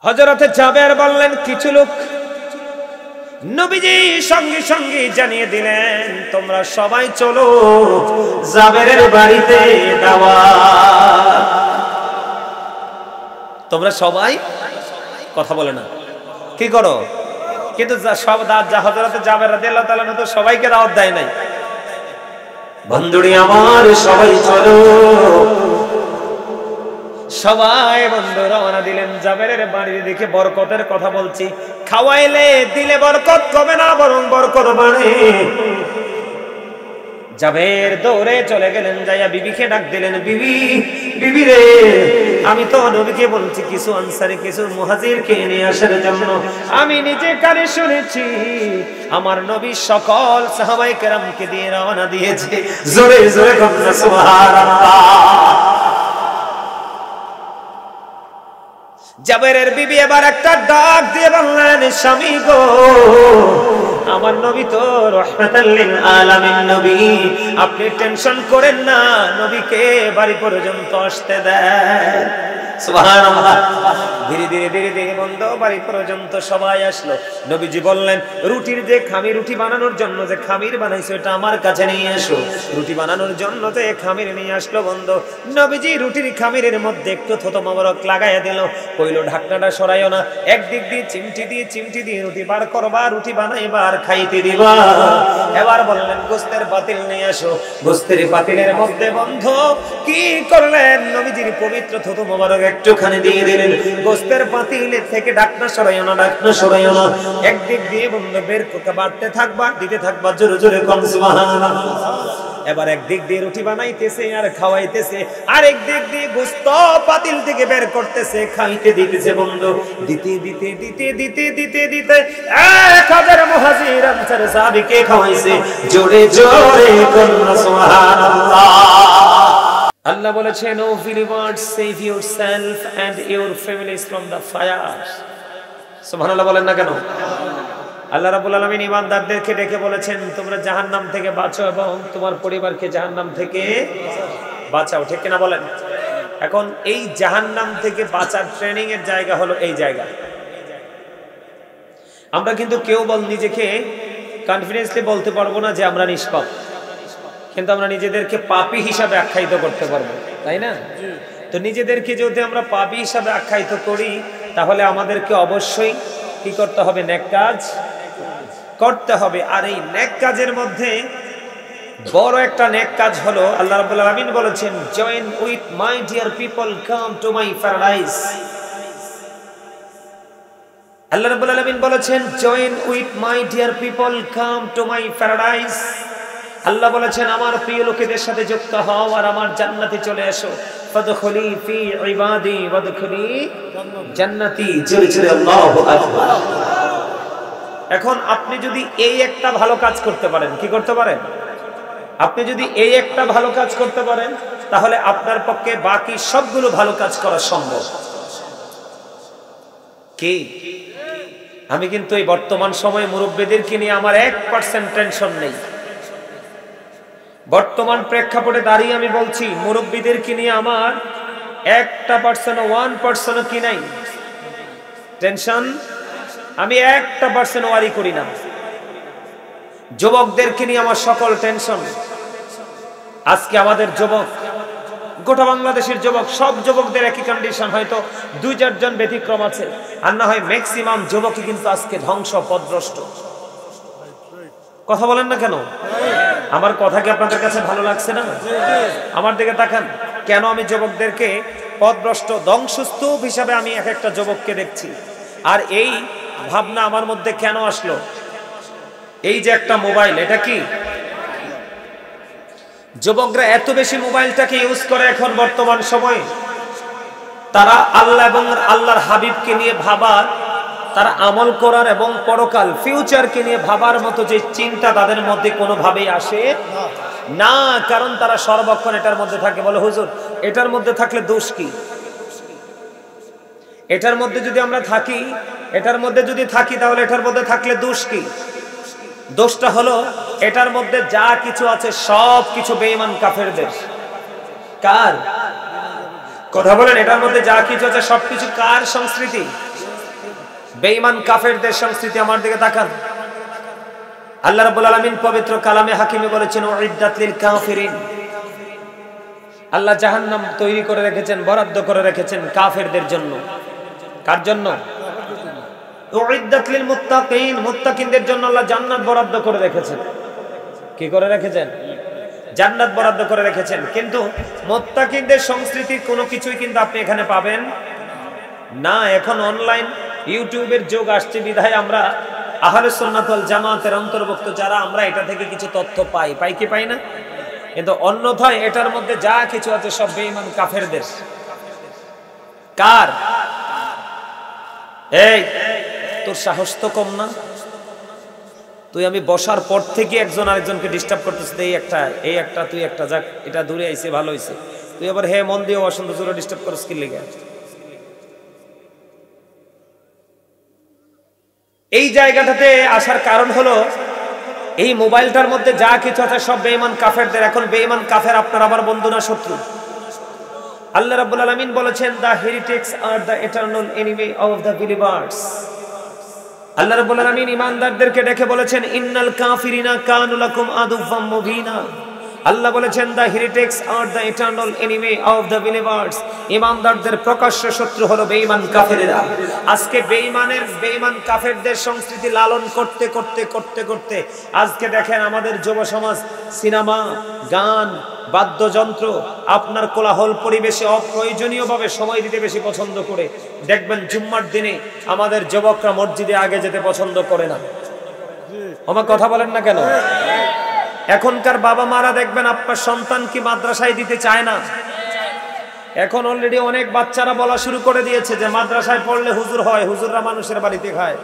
হযরতে জাবের বললেন, কিছু লোক নবীজি সঙ্গে সঙ্গে জানিয়ে দিলেন, তোমরা সবাই চলো জাবেরের বাড়িতে দাওয়াত। তোমরা সবাই কথা বলে না, কি করো? কিন্তু সব হযরতে জাবের রাদিয়াল্লাহু তাআলা তো সবাইকে দাওয়াত দেয় নাই। বন্ধুরি আমার, সবাই চলো। সবাই বন্ধু রওনা দিলেন জাবেরের বাড়ির দিকে। বরকতের কথা বলছি, খাওয়াইলে দিলে বরকত কমে না, বরং বরকত বাড়ে। জাবের দৌড়ে চলে গেলেন, যাইয়া বিবিকে ডাক দিলেন, বিবি, বিবি রে, আমি তো নবীকে বলছি কিছু আনসারী কিছু মুহাজিরকে নিয়ে আসার জন্য। আমি নিজে কানে শুনেছি আমার নবী সকল সাহাবায়ে কেরামকে দিয়ে রওনা দিয়েছে। জোরে জোরে বলুন সুবহানাল্লাহ। জাবেরের বিবি এবার একটা ডাক দিয়ে বললেন, স্বামী গো, আমার নবী তো রাহমাতাল লিল আলামিন নবী, আপনি টেনশন করেন না, নবীকে বাড়ি পর্যন্ত আসতে দেন। সুবহানাল্লাহ। ধীরে ধীরে ধীরে ধীরে বন্ধু বাড়ি পর্যন্ত সবাই আসলো। নবীজি বললেন, রুটির যে খামির, রুটি বানানোর জন্য যে খামির বানাইছো এটা আমার কাছে নিয়ে এসো। রুটি বানানোর জন্য যে খামির নিয়ে আসলো বন্ধু। নবীজি রুটির খামিরের মধ্যে একটু থুতু মোবারক লাগাইয়া দিল, কইলো ঢাকনাটা সরাইও না, একদিক দিয়ে চিমটি দিয়ে রুটি বার করবা, রুটি বানাইবা আর খাইতে দিবা। এবার বললেন, গোস্তের পাতিল নিয়ে আসো। গোস্তের পাতিলের মধ্যে বন্ধু কি করলেন, নবীজির পবিত্র থুতু মোবারক একটুখানি দিয়ে দিলেন। গোস্তের পাতিলের থেকে ঢাকনা সরাইও না, ঢাকনা সরাইও না, একদিক দিয়ে বন্ধু বের করতে বাড়তে থাকবা, দিতে থাকবা, জোরে জোরে কোন সুবহানাল্লাহ। এবার একদিক দিয়ে রুটি বানাইতেছে আর খাওয়াইতেছে, আর একদিক দিয়ে গোস্ত পাতিল থেকে বের করতেছে, খাইতে দিতেছে বন্ধু। দিতে দিতে দিতে দিতে দিতে দিতে 1000 মুহাজির আনসার সাহাবীকে খাওয়াইছে। জোরে জোরে কোন সুবহানাল্লাহ। আল্লাহ বলেছেন, ও believers, save yourself and your families from the fire. সুবহানাল্লাহ বলেন না কেন? আল্লাহ রাব্বুল আলামিন ঈমানদারদেরকে ডেকে বলেছেন, তোমরা জাহান্নাম থেকে বাঁচো এবং তোমার পরিবারকে জাহান্নাম থেকে বাঁচাও। ঠিক কিনা বলেন? এখন এই জাহান্নাম থেকে বাঁচার ট্রেনিং এর জায়গা হলো এই জায়গা। আমরা কিন্তু কেউ নিজেকে কনফিডেন্সলি বলতে পারবো না যে আমরা নিষ্পাপ, কিন্তু আমরা নিজেদেরকে পাপী হিসাবে আখ্যায়িত করতে পারবো, তাই না? তো নিজেদেরকে যদি আমরা পাপী হিসাবে আখ্যায়িত করি, তাহলে আমাদেরকে অবশ্যই কি করতে হবে? নেক কাজ করতে হবে। আর এই নেক কাজের মধ্যে বড় একটা নেক কাজ হলো, আল্লাহ রাব্বুল আলামিন বলেছেন, join with my dear people, come to my paradise. Allah রাব্বুল আলামিন বলেছেন, join with my dear people, come to my paradise. Allah বলেছেন, আমার প্রিয় লোকেদের সাথে যুক্ত হও আর আমার জান্নাতে চলে এসো। ফাদখুলি ফি ইবাদি ওয়াদখুলি জান্নাতি। জোরে জোরে আল্লাহু আকবার। এখন আপনি যদি এই একটা ভালো কাজ করতে পারেন, কি করতে পারেন? আপনি যদি এই একটা ভালো কাজ করতে পারেন, তাহলে আপনার পক্ষে বাকি সবগুলো ভালো কাজ করা সম্ভব। কি? আমি কিন্তু এই বর্তমান সময়ে মুরব্বিদেরকে নিয়ে আমার 1% টেনশন নেই। বর্তমান প্রেক্ষাপটে দাঁড়িয়ে আমি বলছি, মুরব্বিদেরকে নিয়ে আমার 1% কি নাই টেনশন। আমি 1% ওয়ারি করি না। যুবকদেরকে নিয়ে আমার সকল টেনশন। আজকে আমাদের যুবক, গোটা বাংলাদেশের যুবক, সব যুবকদের একই কন্ডিশন, হয়তো 2-4 জন ব্যতিক্রম আছে, আর না হয় ম্যাক্সিমাম যুবকই কিন্তু আজকে ধ্বংস পথভ্রষ্ট। কথা বলেন না কেন? আমার কথা কি আপনাদের কাছে ভালো লাগছে না? আমার দিকে তাকান। কেন আমি যুবকদেরকে পথভ্রষ্ট, ধ্বংসস্তূপ হিসাবে আমি এক একটা যুবককে দেখছি। আর এই ভাবনা আমার মধ্যে কেন আসলো? এই যে একটা মোবাইল, এটা কি যুবকরা এত বেশি মোবাইলটাকে ইউজ করে এখন বর্তমান সময়ে, তারা আল্লাহ এবং আল্লাহর হাবিবকে নিয়ে ভাবার, তারা আমল করার এবং পরকাল ফিউচারকে নিয়ে ভাবার মতো যে চিন্তা তাদের মধ্যে কোনোভাবেই আসে না। কারণ তারা সর্বক্ষণ এটার মধ্যে থাকে। বলে, হুজুর, এটার মধ্যে থাকলে দোষ কি? এটার মধ্যে যদি আমরা থাকি, এটার মধ্যে যদি থাকি, তাহলে এটার মধ্যে থাকলে দোষ কি? দোষটা হলো এটার মধ্যে যা কিছু আছে সব কিছু বেঈমান কাফেরদের। কার কথা বলেন? এটার মধ্যে যা কিছু আছে সবকিছু কার সংস্কৃতি? বেঈমান কাফেরদের সংস্কৃতি। আমার দিকে তাকান, আল্লাহ রাব্বুল আলামিন পবিত্র কালামে হাকিমে বলেছেন উইদ্দাত লিল কাফিরিন। আল্লাহ জাহান্নাম তৈরি করে রেখেছেন, বরাদ্দ করে রেখেছেন কাফেরদের জন্য। কার জন্য? উইদ্দাত লিল মুত্তাকিন, মুত্তাকিনদের জন্য আল্লাহ জান্নাত বরাদ্দ করে রেখেছেন। কি করে রেখেছেন? জান্নাত বরাদ্দ করে রেখেছেন। কিন্তু মুত্তাকিনদের সংস্কৃতি কোনো কিছুই কিন্তু আপনি এখানে পাবেন না। এখন অনলাইন ইউটিউবের যুগ আসছে বিধায় আমরা আহলে সুন্নাত ওয়াল জামাতের অন্তর্ভুক্ত যারা, আমরা এটা থেকে কিছু তথ্য পাই কি পাই না? কিন্তু অন্যথায় এটার মধ্যে যা কিছু আছে সব বেঈমান কাফেরদের। কার? এই তোর সাহস তো কম না? তুই আমি বসার পর থেকে একজন আরেকজনকে ডিস্টার্ব করতেছিস, এই একটা তুই একটা, যাক এটা দূরে আইছে ভালো হইছে, তুই আবার হে মন দিয়ে অসন্ত জোরে ডিস্টার্ব করছিস কি লেগে? এই জায়গাটাতে আসার কারণ হলো এই মোবাইলটার মধ্যে যা কিছু আছে সব বেঈমান কাফেরদের। এখন বেঈমান কাফের আপনার আমার বন্ধু না শত্রু? আল্লাহ রাব্বুল আলামিন বলেছেন the heretics are the eternal enemy of the believers। আল্লাহ রাব্বুল আলামিন ঈমানদারদেরকে ডেকে বলেছেন ইন্নাল কাফিরিনা কানু লাকুম আদুওয়াম মুবিনা। আল্লাহ বলেছেন the heretics are the eternal enemy of the believers। ঈমানদারদের প্রকাশ্য শত্রু হলো বেঈমান কাফেররা। আজকে বেঈমান কাফেরদের সংস্কৃতি লালন করতে করতে করতে করতে আজকে দেখেন আমাদের যুব সমাজ সিনেমা, গান, বাদ্যযন্ত্র, আপনার কোলাহল পরিবেশে অপ্রয়োজনীয়ভাবে সময় দিতে বেশি পছন্দ করে। দেখবেন জুম্মার দিনে আমাদের যুবকরা মসজিদে আগে যেতে পছন্দ করে না। আমার কথা বলেন না কেন? এখনকার বাবা মারা দেখবেন আপনার সন্তানকে মাদ্রাসায় দিতে চায় না। এখন অলরেডি অনেক বাচ্চারা বলা শুরু করে দিয়েছে যে মাদ্রাসায় পড়লে হুজুর হয়, হুজুররা মানুষের বাড়িতে খায়,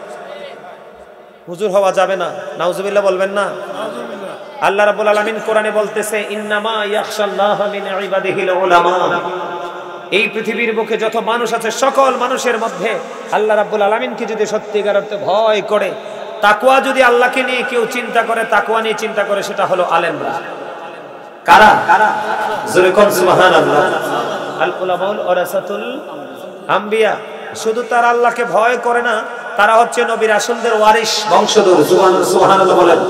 হুজুর হওয়া যাবে না। নাউজুবিল্লাহ বলবেন না? আল্লাহ রাব্বুল আলামিন কোরআনে বলতেছে ইন্নামা ইয়াখশাল্লাহা মিন ইবাদিহিল উলামা। এই পৃথিবীর বুকে যত মানুষ আছে সকল মানুষের মধ্যে আল্লাহ রাব্বুল আলামিনকে যদি সত্যিকার অর্থে ভয় করে, তাকওয়া যদি আল্লাহকে নিয়ে কেউ চিন্তা করে, তাকওয়া নিয়ে চিন্তা করে, সেটা হলো আলেমরা। কারা? জোরে কোন সুবহানাল্লাহ। আল উলামাউল ওয়ারাসাতুল আম্বিয়া। শুধু তারা আল্লাহকে ভয় করে না, তারা হচ্ছে নবী রাসূলদের ওয়ারিস, বংশধর। সুবহানাল্লাহ বলেন।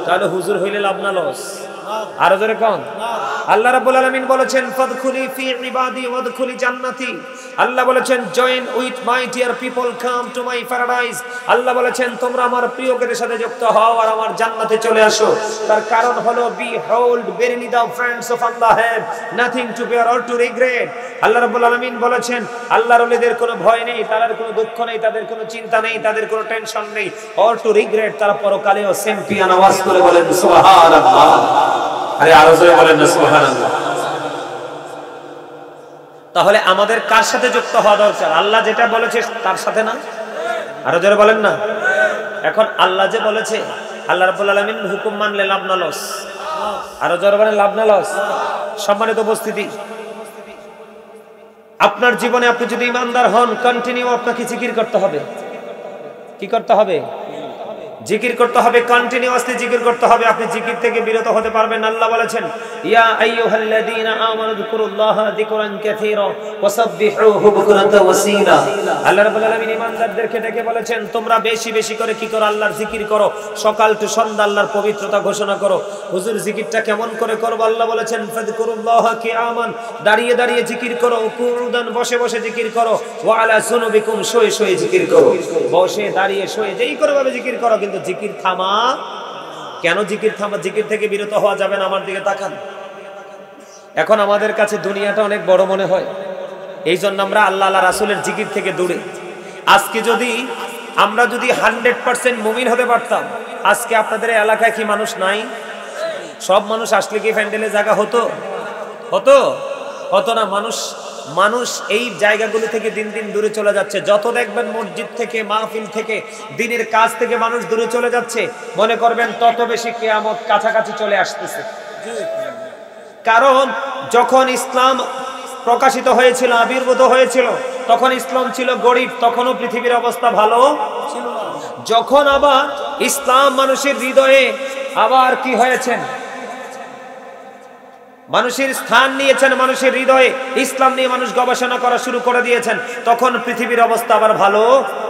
তাহলে হুজুর হইলে লাভ না লস? আরো জোরে কোন? আল্লাহ রাব্বুল আলামিন বলেছেন ফাদখুলি ফি ইবাদি ওয়াদখুলি জান্নাতি। আল্লাহ বলেছেন join with my dear people, come to my paradise. Allah বলেছেন তোমরা আমার প্রিয়দের সাথে যুক্ত হও আর আমার জান্নাতে চলে আসো। তার কারণ হলো behold verily the friends of Allah have nothing to bear or to regret. Allah রাব্বুল আলামিন বলেছেন আল্লাহর ওলিদের কোনো ভয় নেই, তাদের কোনো দুঃখ নেই, তাদের কোনো চিন্তা নেই, তাদের কোনো টেনশন নেই, অর টু রিগ্রেট। তারা পরকালেও চ্যাম্পিয়ন। আওয়াজ করে বলেন সুবহানাল্লাহ। আরে আরো জোরে বলেন না সুবহানাল্লাহ। তাহলে আমাদের কার সাথে যুক্ত হওয়া দরকার? আল্লাহ যেটা বলেছে তার সাথে না? আরো জোরে বলেন না। এখন আল্লাহ যে বলেছে, আল্লাহ রাব্বুল আলামিন হুকুম মানলে লাভ না লস? আরো জোরে বলেন লাভ না লস? সম্মানিত উপস্থিতি, আপনার জীবনে আপনি যদি ইমানদার হন, কন্টিনিউ আপনাকে জিকির করতে হবে। কি করতে হবে? জিকির করতে হবে, কন্টিনিউয়াসলি জিকির করতে হবে। আপনি জিকির থেকে বিরত হতে পারবেন না। আল্লাহ বলেছেন ইয়া আইয়ুহাল্লাযীনা আমানু যিকুরুল্লাহা যিকরান কাসীরা ওয়াসাব্বিহুহু বুকরাতাও ওয়াসীলা। আল্লাহ রাব্বুল আলামিন ঈমানদারদেরকে ডেকে বলেছেন তোমরা বেশি বেশি করে কি করো? আল্লাহর জিকির করো। সকাল টু সন্ধ্যা আল্লাহর পবিত্রতা ঘোষণা করো। হুজুর জিকিরটা কেমন করে করব? আল্লাহ বলেছেন ফাযকুরুল্লাহা কিয়ামান, দাঁড়িয়ে দাঁড়িয়ে জিকির করো, কুউদান বসে বসে জিকির করো, ওয়া আলা সুনুবিকুম শুয়ে শুয়ে জিকির করো। বসে দাঁড়িয়ে শুয়ে যেই করে ভাবে জিকির করো, কিন্তু জিকির থামা কেন? জিকির থামা, জিকির থেকে বিরত হওয়া যাবে না। আমার দিকে তাকান। এখন আমাদের কাছে দুনিয়াটা অনেক বড় মনে হয়, এই জন্য আমরা আল্লাহ আল্লাহ রাসূলের জিকির থেকে দূরে। আজকে যদি আমরা 100% মুমিন হতে পারতাম, আজকে আপনাদের এলাকায় কি মানুষ নাই? সব মানুষ আসলে কি প্যান্ডেলে জায়গা হতো? হতো না। মানুষ এই জায়গাগুলো থেকে দিন দিন দূরে চলে যাচ্ছে। যত দেখবেন মসজিদ থেকে, মাহফিল থেকে, দিনের কাজ থেকে মানুষ দূরে চলে যাচ্ছে, মনে করবেন তত বেশি কিয়ামত কাছাকাছি চলে আসতেছে। কারণ যখন ইসলাম প্রকাশিত হয়েছিল, আবির্ভূত হয়েছিল, তখন ইসলাম ছিল গরিব, তখনও পৃথিবীর অবস্থা ভালো ছিল না। যখন আবার ইসলাম মানুষের হৃদয়ে আবার কি হয়েছেন, মানুষের স্থান নিয়েছেন, মানুষের হৃদয়ে ইসলাম নিয়ে মানুষ গবেষণা করা শুরু করে দিয়েছেন, তখন পৃথিবীর অবস্থা আবার ভালো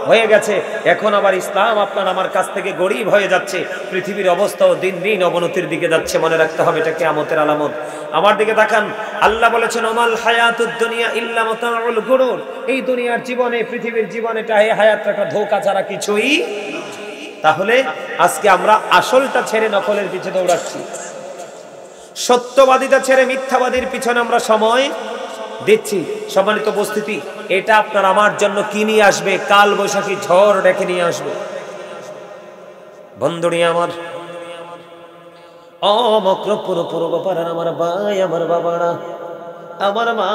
হয়ে গেছে, এখন আবার ইসলাম আপনার আমার কাছ থেকে গরিব হয়ে যাচ্ছে, পৃথিবীর অবস্থাও দিন দিন অবনতির দিকে যাচ্ছে। মনে রাখতে হবে এটা কিয়ামতের আলামত। আমার দিকে তাকান, আল্লাহ বলেছেন ওমাল হায়াতুদ দুনিয়া ইল্লা মাতাউল গুরুর, এই দুনিয়ার জীবনে, পৃথিবীর জীবনে এটা এই হায়াতটা একটা ধোঁকা ছাড়া কিছুই। তাহলে আজকে আমরা আসলটা ছেড়ে নকলের পিছে দৌড়াচ্ছি, সত্যবাদিতা ছেড়ে মিথ্যাবাদীর পিছনে আমরা সময় দিচ্ছি। সম্মানিত উপস্থিতি, এটা আপনার আমার জন্য কি নিয়ে আসবে? কাল বৈশাখী ঝড় ডেকে নিয়ে আসবে। বন্ধুরি আমার, মক্রপুর পূর্ব পাড়ার আমার ভাই, আমার বাবারা, আমার মা,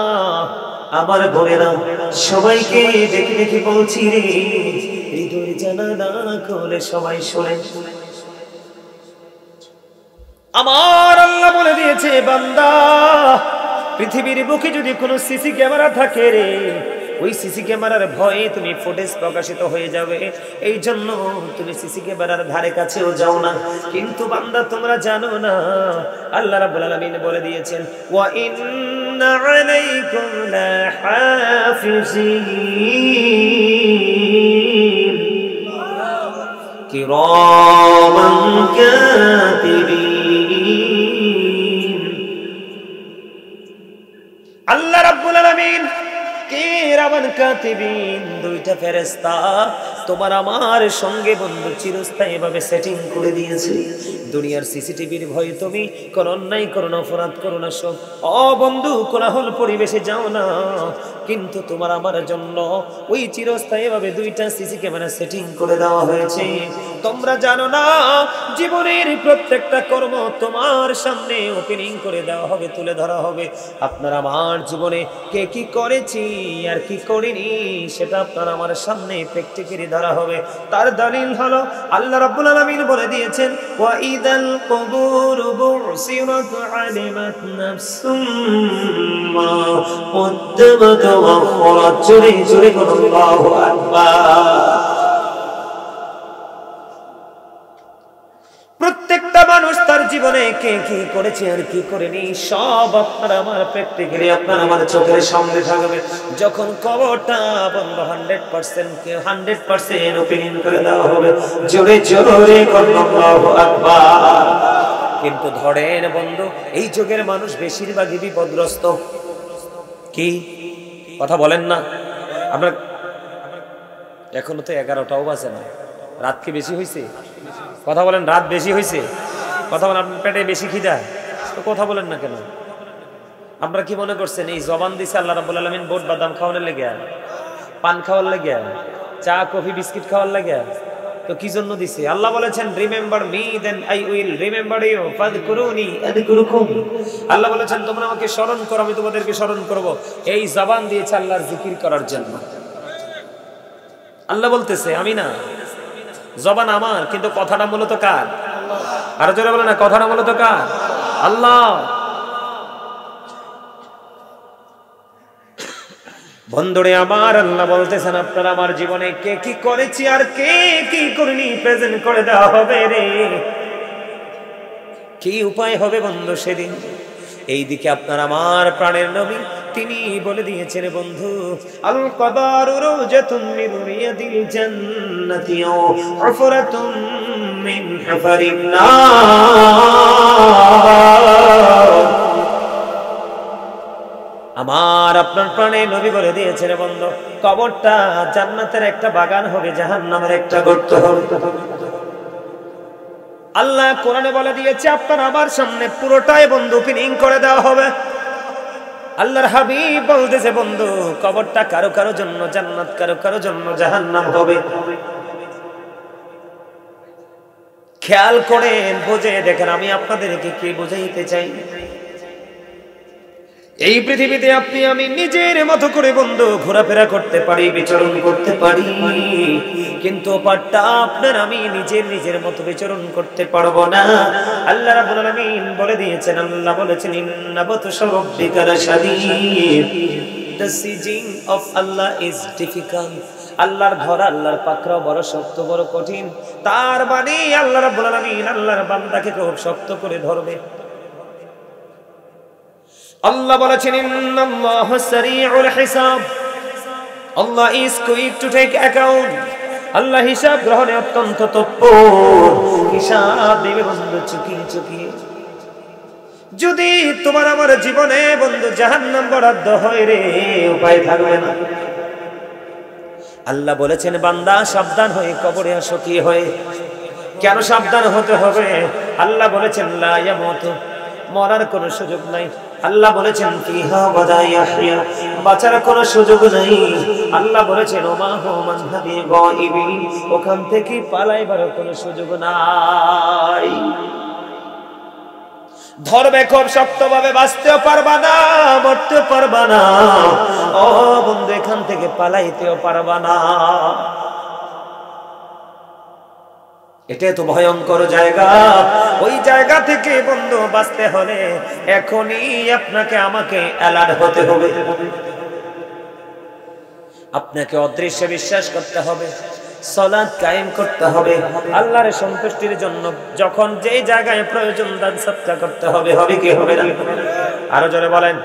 আমার বোনেরা, সবাইকে ডেকে ডেকে বলছি রে, এই দুই জানালা খুলে সবাই শোনে। আমার আল্লাহ বলে দিয়েছে, বান্দা, পৃথিবীর বুকে যদি কোনো সিসি ক্যামেরা থাকে রে, ওই সিসি ক্যামেরার ভয়ে তুমি ফুটেজ প্রকাশিত হয়ে যাবে, এই জন্য তুমি সিসি ক্যামেরার ধারে কাছেও যাও না। কিন্তু বান্দা, তোমরা জানো না, আল্লাহ রাব্বুল আলামিন বলে দিয়েছেন, ওয়া ইন্না আলাইকুম লাহাফিজিন কিরামান কাতিবিন। আল্লাহ রাব্বুল আলামিন কিরামান কাতিবিন, দুইটা ফেরেশতা তোমার আমার সঙ্গে বন্ধু চিরস্থায়ী ভাবে সেটিং করে দিয়েছে। দুনিয়ার সিসিটিভির ভয়ে তুমি কোন অন্যায় করো না, অপরাধ করো না, সব বন্ধু কোলাহল পরিবেশে যাও না, কিন্তু তোমার আমার জন্য ওই চিরস্থায়ী ভাবে দুইটা সিসি ক্যামেরা সেটিং করে দেওয়া হয়েছে। তোমরা জানো না, জীবনের প্রত্যেকটা কর্ম তোমার সামনে ওপেনিং করে দেওয়া হবে, তুলে ধরা হবে। আপনার আমার জীবনে কে কি করেছি আর কি করিনি, সেটা আপনার আমার সামনে প্র্যাকটিক্যালি ধরা হবে। তার দলিল হলো আল্লাহ রাব্বুল আলামিন বলে দিয়েছেন, ওয়া ইদাল কুবুর বুসিরাত আলিমাত নাফসুম মা কদ্দামাত ওয়া আখরাত। জোরে জোরে বলুন আল্লাহু আকবার। প্রত্যেকটা মানুষ তার জীবনে কে কি করেছে আর কি করেনি, সব আপনার আমার প্র্যাকটিক্যালি আপনার আমার চোখের সামনে থাকবে। যখন কবরটা বন্ধ 100% ওপেনিং করে দেওয়া হবে, জোরে জোরে আল্লাহু আকবার। কিন্তু ধরেন বন্ধু, এই যুগের মানুষ বেশিরভাগই বিপদগ্রস্ত। কি কথা বলেন না আপনার? এখনো তো 11টাও বাজে না, রাত কি বেশি হয়েছে? কথা বলেন, রাত বেশি হয়েছে? কথা বলেন, আপনার পেটে বেশি খিদা? তো কথা বলেন না কেন? আপনারা কি মনে করছেন এই জবান দিছে আল্লাহ রাব্বুল আলামিন বোট বাদাম খাওয়ানোর লেগে, পান খাওয়ার লেগে, চা কফি বিস্কিট খাওয়ার লেগে? তো কি জন্য দিছে? আল্লাহ বলেছেন, remember me then I will remember you, ফাযকুরুনি আযকুরুকুম। আল্লাহ বলেছেন, তোমরা আমাকে স্মরণ করো, আমি তোমাদেরকে স্মরণ করব। এই জবান দিয়েছে আল্লাহর জিকির করার জন্য। আল্লাহ বলতেছে, আমি না, জবান আমার, কিন্তু কথাটা মূলত কার? আরো জোরে বলে না, কথাটা মূলত কার? আল্লাহ। বন্ধুরে আমার, আল্লাহ বলতেছেন, আপনার আমার জীবনে কে কি করেছি আর কে কি করিনি প্রেজেন্ট করে দেওয়া হবে রে। কি উপায় হবে বন্ধু সেদিন? এইদিকে আপনার আমার প্রাণের নবী তিনি বলে দিয়েছেন, বন্ধু, আল কদারু রাওজাতুম মিন রিয়াদিল জান্নাতি ও উফরাতুম মিন হুফারিন নার। আমার আপনার প্রাণে নবী বলে দিয়েছেন, বন্ধু, কবরটা জান্নাতের একটা বাগান হবে, জাহান্নামের একটা গর্ত হবে। আল্লাহ কোরআনে বলে দিয়েছে, আপনার আমার সামনে পুরোটাই বন্ধু ওপেনিং করে দেওয়া হবে। আল্লাহর হাবিব বলতেছে, বন্ধু, কবরটা কারো কারো জন্য জান্নাত, কারো কারো জন্য জাহান্নাম হবে। খেয়াল করেন, বুঝে দেখেন, আমি আপনাদেরকে কি বুঝাইতে চাই। এই পৃথিবীতে আপনি আমি নিজের মতো করে বন্ধু ঘোরাফেরা করতে পারি, বিচরণ করতে পারি, কিন্তু পারটা আপনার আমি নিজের মতো বিচরণ করতে পারবো না। আল্লাহ রাব্বুল আলামিন বলে দিয়েছেন, আল্লাহ বলেছেন, ইন্না বাতশা রাব্বিকা লাশাদীদ। The sieging of Allah is difficult. আল্লাহর ধরা, আল্লাহর পাকড়াও বড় শক্ত, বড় কঠিন। তার মানে আল্লাহ রাব্বুল আলামিন আল্লাহর বান্দাকে খুব শক্ত করে ধরবে। আল্লাহ বলেছেন, ইন্নাল্লাহা সারিউল হিসাব। Allah is quick to take account. আল্লাহ হিসাব গ্রহণে অত্যন্ত তৎপর, হিসাব দিবে বন্ধু চুকিয়ে চুকিয়ে। যদি তোমার আমার জীবনে বন্ধু জাহান্নাম বরাদ্দ হয় রে, উপায় থাকবে না। আল্লাহ বলেছেন বান্দা সাবধান হয়ে কবরে আসো। কি হয়ে, কেন সাবধান হতে হবে? আল্লাহ বলেছেন লা ইয়ামুতু, মরার কোনো সুযোগ নাই। আল্লাহ বলেছেন ফিহা ওয়ালা ইয়াহইয়া, বাঁচার কোনো সুযোগ নাই। আল্লাহ বলেছেন ওমা হুমান হাবি গায়িবি, ওখান থেকে পালাইবার কোনো সুযোগ নাই। ধরবে খুব শক্তভাবে, বাঁচতেও পারবা না, মরতেও পারবা না। ও বন্ধু, এখান থেকে পালাইতেও পারবা না। এটা তো ভয়ঙ্কর জায়গা। ওই জায়গা থেকে বন্ধু বাঁচতে হলে এখনই আপনাকে আমাকে অ্যালার্ট হতে হবে। আপনাকে অদৃশ্যে বিশ্বাস করতে হবে, সালাত কায়েম করতে হবে, আল্লাহর সন্তুষ্টির জন্য যখন যেই জায়গায় প্রয়োজন দান সদকা করতে হবে। হবে কি হবে না? আরো জোরে বলেন।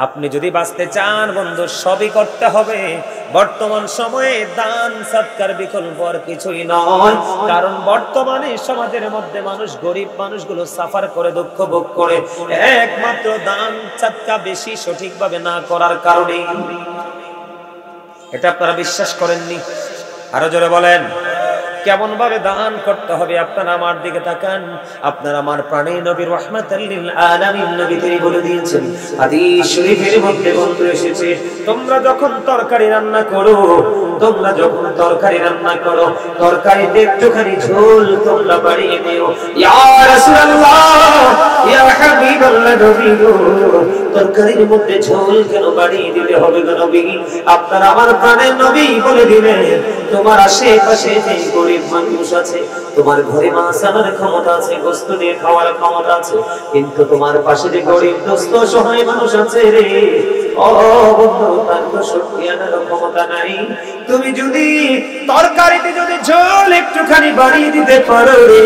আপনি যদি বাঁচতে চান বন্ধু, সবই করতে হবে। বর্তমান সময়ে দান সদকার বিকল্প আর কিছুই নয়। কারণ বর্তমানে সমাজের মধ্যে মানুষ, গরিব মানুষগুলো সাফার করে, দুঃখ ভোগ করে, একমাত্র দান সদকা বেশি সঠিকভাবে না করার কারণে। এটা আপনারা বিশ্বাস করেননি? আরো জোরে বলেন। কেমন ভাবে দান করতে হবে? আপনারা আমার দিকে তাকান। আপনারা আমার প্রাণের নবী রাহমাতাল লিল আলামিন নবী তিনি বলে দিয়েছেন, হাদিস শরীফের মধ্যে বন্ধু এসেছে, তোমরা যখন তরকারি রান্না করো, তোমরা যখন তরকারি রান্না করো, তরকারিতে একটুখানি ঝোল তোমরা বাড়িয়ে দিও। ইয়া রাসূলুল্লাহ, ইয়া হাবিবাল্লাহ নবী গো, তরকারির মধ্যে ঝোল কেন বাড়িয়ে দিতে হবে গো নবী? আপনারা আমার প্রাণের নবী বলে দিলেন, তোমার আশেপাশে যে গরিব মানুষ আছে, তোমার ঘরে মাছ আনার ক্ষমতা আছে, গোশত নিয়ে খাওয়ার ক্ষমতা আছে, কিন্তু তোমার পাশে যে গরিব দুস্থ অসহায় মানুষ আছে রে, ও বন্ধু, তার তো শক্তি আনার ক্ষমতা নাই। তুমি যদি তরকারিতে যদি ঝোল একটুখানি বাড়িয়ে দিতে পারো রে,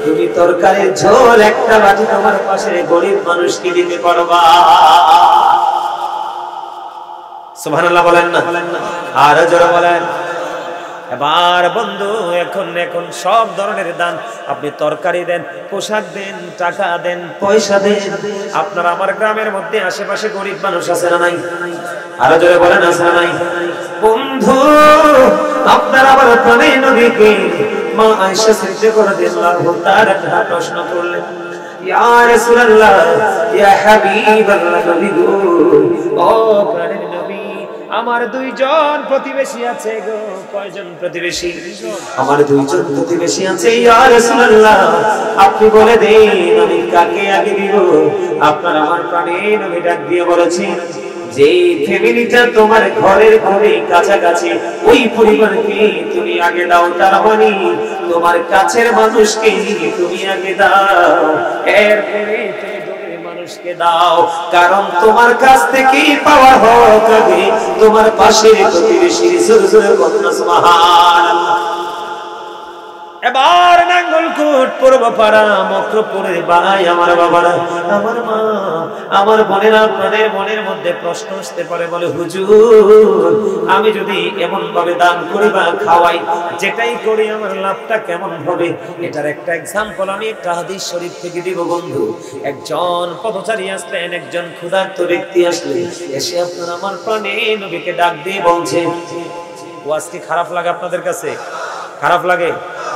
তুমি তরকারির ঝোল একটা বাটি তোমার পাশে গরিব মানুষকে দিতে পারবা। সুবহানাল্লাহ বলেন না? আর জোরে বলেন। এবার বন্ধু, এখন সব ধরনের দান, আপনি তরকারি দেন, পোশাক দেন, টাকা দেন, পয়সা দেন। আপনার আমার গ্রামের মধ্যে আশেপাশে গরিব মানুষ আছে না নাই? আরো জোরে বলেন, আছে না নাই? বন্ধু, আপনার আমার প্রাণের নবীকে মা আয়েশা সিদ্দিকা রাদিয়াল্লাহু তাআলা প্রশ্ন করলেন, ইয়া রাসূলুল্লাহ, ইয়া হাবিবাল্লাহ নবী গো, ও প্রাণের নবী, আমার দুইজন প্রতিবেশী আছে গো। কয়জন প্রতিবেশী? আমার দুইজন প্রতিবেশী আছে। ইয়া রাসূলুল্লাহ, আপনি বলে দেন আমি কাকে আগে দিব? আপনার আমার প্রাণের নবী ডাক দিয়ে বলেছেন, যে ফ্যামিলিটা তোমার ঘরের খুবই কাছাকাছি, ওই পরিবারকে তুমি আগে দাও। তার মানে তোমার কাছের মানুষকে তুমি আগে দাও, এরপরে তুমি দূরের মানুষকে দাও। কারণ তোমার কাছ থেকে পাওয়া হক আগে তোমার পাশের প্রতিবেশীর। সুবহানাল্লাহ। এবার নাঙ্গলকোট, পূর্বপাড়া, মক্রপুরের ভাই আমার বাবারা, আমার মা, আমার বোনেরা, আপনাদের মনের মধ্যে প্রশ্ন আসতে পারে, বলে হুজুর, আমি যদি এমন ভাবে দান করি বা খাওয়াই, যেটাই করি আমার লাভটা কেমন হবে? এটার একটা এক্সাম্পল আমি একটা হাদিস শরীফ থেকে দিব বন্ধু। একজন পথচারী আসলেন, একজন ক্ষুধার্ত ব্যক্তি আসলেন, এসে আপনার আমার প্রাণে নবীকে ডাক দিয়ে বলছে, ওয়াজ কি খারাপ লাগে আপনাদের কাছে? খারাপ লাগে?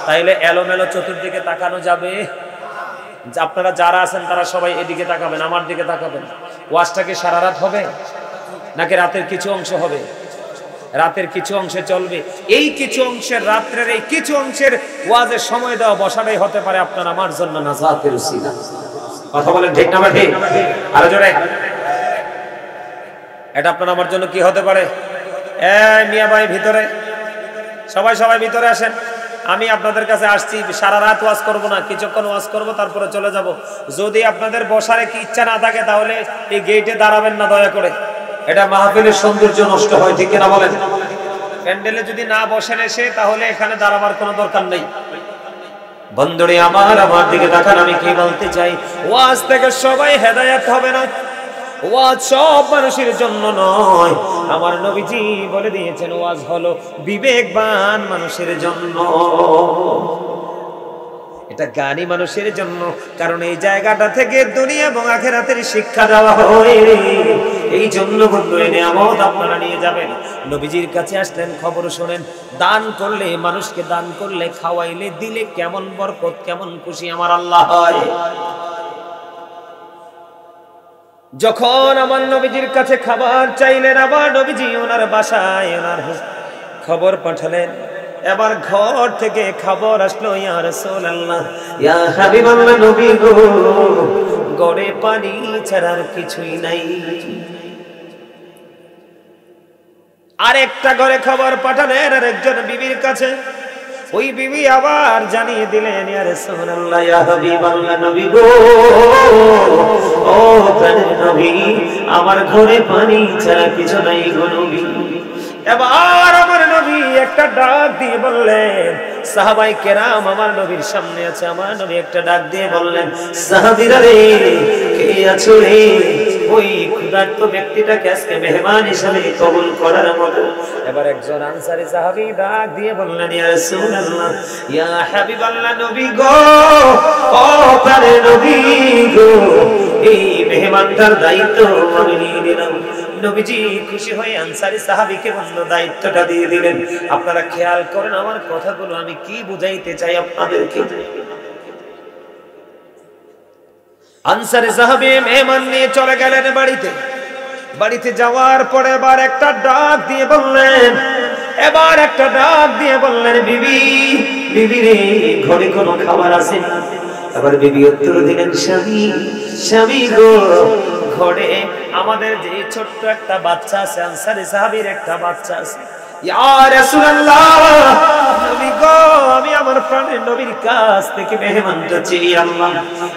তাইলে এলোমেলো চতুর্দিকে তাকানো যাবে? আপনারা যারা আছেন তারা সবাই এদিকে তাকাবেন, আমার দিকে তাকাবেন। ওয়াজটা কি সারা রাত হবে নাকি রাতের কিছু অংশ হবে? রাতের কিছু অংশে চলবে। এই কিছু অংশের, রাত্রের এই কিছু অংশের ওয়াজের সময় দেওয়া বসাটাই হতে পারে আপনার আমার জন্য নাজাতের উসিলা। কথা বলেন ঠিক না ঠিক? আরো জোরে। এটা আপনার আমার জন্য কি হতে পারে? মিয়া ভাই ভিতরে, সবাই ভিতরে আসেন। আমি আপনাদের কাছে আসছি, সারা রাত ওয়াজ করব না, কিছুক্ষণ ওয়াজ করব, তারপরে চলে যাব। যদি আপনাদের বসার কি ইচ্ছা না থাকে তাহলে এই গেটে দাঁড়াবেন না দয়া করে। এটা মাহফিলের সৌন্দর্য নষ্ট হয়, ঠিক কিনা বলেন? প্যান্ডেলে যদি না বসেন এসে, তাহলে এখানে দাঁড়াবার কোনো দরকার নেই। বন্ধুরে আমার দিকে তাকান, আমি কি বলতে চাই, ওয়াজ থেকে সবাই হেদায়েত হবে না। ওয়াজ সব মানুষের জন্য নয়, আমার নবীজি বলে দিয়েছেন ওয়াজ হলো বিবেকবান মানুষের জন্য, এটা জ্ঞানী মানুষের জন্য। কারণ এই জায়গাটা থেকে দুনিয়া এবং আখিরাতের শিক্ষা দেওয়া হয়। এই জন্য বন্ধুরা নিয়ামত আপনারা নিয়ে যাবেন। নবীজির কাছে আসলেন, খবর শোনেন, দান করলে, মানুষকে দান করলে, খাওয়াইলে, দিলে কেমন বরকত, কেমন খুশি আমার আল্লাহ হয়। যখন আমার নবীজির কাছে খাবার চাইলেন, আবার নবীজি ওনার বাসায় ওনার খবর পাঠালেন। এবার ঘর থেকে খবর আসলো, ইয়া রাসূলুল্লাহ, ইয়া হাবিবাল্লাহ, নবী গো, গড়ে পানি ছাড়ার কিছুই নাই। আরেকটা ঘরে খবর পাঠালেন আরেকজন বিবির কাছে, ওই বিবি আবার জানিয়ে দিলেন, ইয়া রাসূলুল্লাহ, ইয়া হাবিবাল্লাহ, নবী গো, ও প্রাণের নবী, আমার ঘরে পানি ছাড়া কিছু নাই গো নবী। এবার আমার নবী একটা ডাক দিয়ে বললেন, সাহাবায়ে কেরাম আমার নবীর সামনে আছে, আমার নবী একটা ডাক দিয়ে বললেন, সাহাবীরা রে, কে আছো রে? ওই ক্ষুধার্ত ব্যক্তিটাকে আজকে মেহমান হিসেবে কবুল করার মতো। এবার একজন আনসারী সাহাবী ডাক দিয়ে বললেন, ইয়া রাসূলুল্লাহ, ইয়া হাবিবাল্লাহ, নবী গো, ও প্রাণের নবী গো, এই মেহমানটার দায়িত্ব আমি নিয়ে নিলাম। নবীজি খুশি হয়ে আনসারী সাহাবীকে বন্ধ দায়িত্বটা দিয়ে দিলেন। আপনারা খেয়াল করেন আমার কথাগুলো আমি কি বুঝাইতে চাই আপনাদেরকে। আনসারী সাহাবী মেহমান নিয়ে চলে গেলেন বাড়িতে। বাড়িতে যাওয়ার পরে এবার একটা ডাক দিয়ে বললেন, বিবি, বিবি রে, ঘরে কোনো খাবার আছে? আবার বিবি উত্তর দিলেন, স্বামী, স্বামী গো, ঘরে আমাদের যে ছোট্ট একটা বাচ্চা আছে, আনসারী সাহাবীর একটা বাচ্চা আছে। ইয়া রাসূলুল্লাহ, নবী গো, আমি আমার প্রাণের নবীর কাছ থেকে মেহমানটা চেয়ে আনলাম,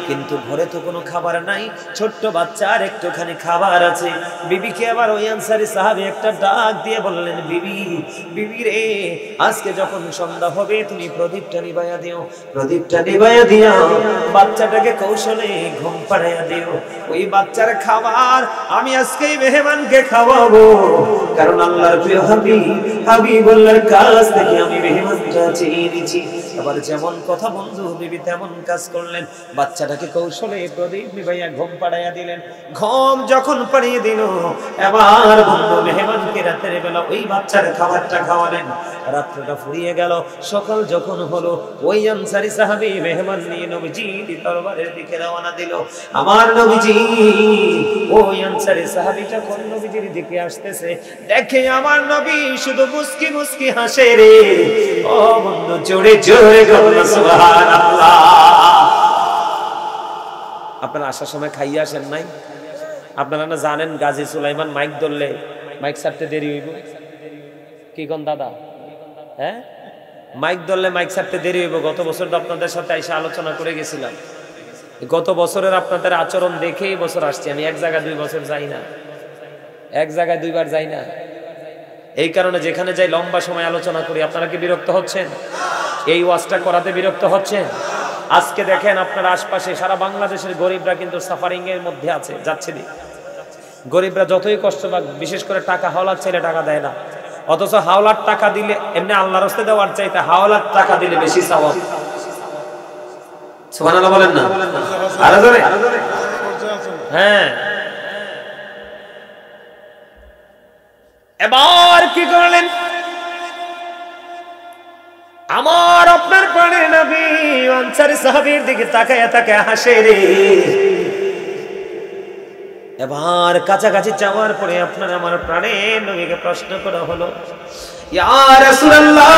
কিন্তু ঘরে তো কোনো খাবার নাই, ছোট্ট বাচ্চার একটুখানি খাবার আছে। বিবিকে আবার ওই আনসারী সাহাবী একটা ডাক দিয়ে বললেন, বিবি, বিবি রে, আজকে যখন সন্ধ্যা হবে তুমি প্রদীপটা নিভাইয়া দিও, প্রদীপটা নিভাইয়া দিও, বাচ্চাটাকে কৌশলে ঘুম পাড়াইয়া দিও। ওই বাচ্চার খাবার আমি আজকেই মেহমানকে খাওয়াবো, কারণ আল্লাহর প্রিয় হাবিবুল্লাহর কাছ থেকে আমি মেহমানটা চেয়ে নিয়েছি। আবার যেমন কথা বন্ধু, বিবি তেমন কাজ করলেন, বাচ্চাটাকে কৌশলে প্রদীপ নিভাইয়া ঘুম পাড়াইয়া দিলেন। ঘুম যখন পাড়িয়ে দিল, এবার বন্ধু মেহমানকে রাতের বেলা ওই বাচ্চার খাবারটা খাওয়ালেন। রাত্রটা ফুরিয়ে গেল, সকাল যখন হলো, ওই আনসারী সাহাবী মেহমান নিয়ে নবীজির দরবারের দিকে রওনা দিল। আমার নবীজি ওই আনসারী সাহাবীটা কোন নবীজির দিকে আসতেছে, দেখে আমার নবী শুধু মুস্কি মুস্কি হাসে রে। ও বন্ধু, জোরে জোরে বলো সুবহানাল্লাহ। আপনারা আসার সময় খাইয়া আসেন নাই? আপনারা না জানেন গাজী সুলাইমান মাইক ধরলে মাইক ছাড়তে দেরি হইব? কি কোন দাদা? হ্যাঁ, মাইক ধরলে মাইক ছাড়তে দেরি হইব। গত বছর তো আপনাদের সাথে এসে আলোচনা করে গেছিলাম। গত বছরের আপনাদের আচরণ দেখেই বছর আসছি আমি। এক জায়গায় 2 বছর যাই না, এক জায়গায় 2 বার যাই না। এই কারণে যেখানে যাই লম্বা সময় আলোচনা করি। আপনারা কি বিরক্ত হচ্ছেন? এই ওয়াজটা করাতে বিরক্ত হচ্ছেন? আজকে দেখেন আপনার আশপাশে সারা বাংলাদেশের গরিবরা কিন্তু সাফারিং এর মধ্যে আছে, যাচ্ছে দিক। গরিবরা যতই কষ্ট পাক, বিশেষ করে টাকা হাওলাত চাইলে টাকা দেয় না, অথচ হাওলাত টাকা দিলে, এমনি আল্লাহর রাস্তায় দেওয়ার চাইতে হাওলাত টাকা দিলে বেশি সওয়াব। সুবহানাল্লাহ বলেন না? আরো জোরে। হ্যাঁ, এবার কি করলেন? আমার আপনার প্রাণের নবী আনসারী সাহাবীর দিকে তাকায়া তাকায়া হাসে রে। এবার কাছাকাছি যাওয়ার পরে আপনার আমার প্রাণের নবীকে প্রশ্ন করা হলো, ইয়া রাসূলুল্লাহ,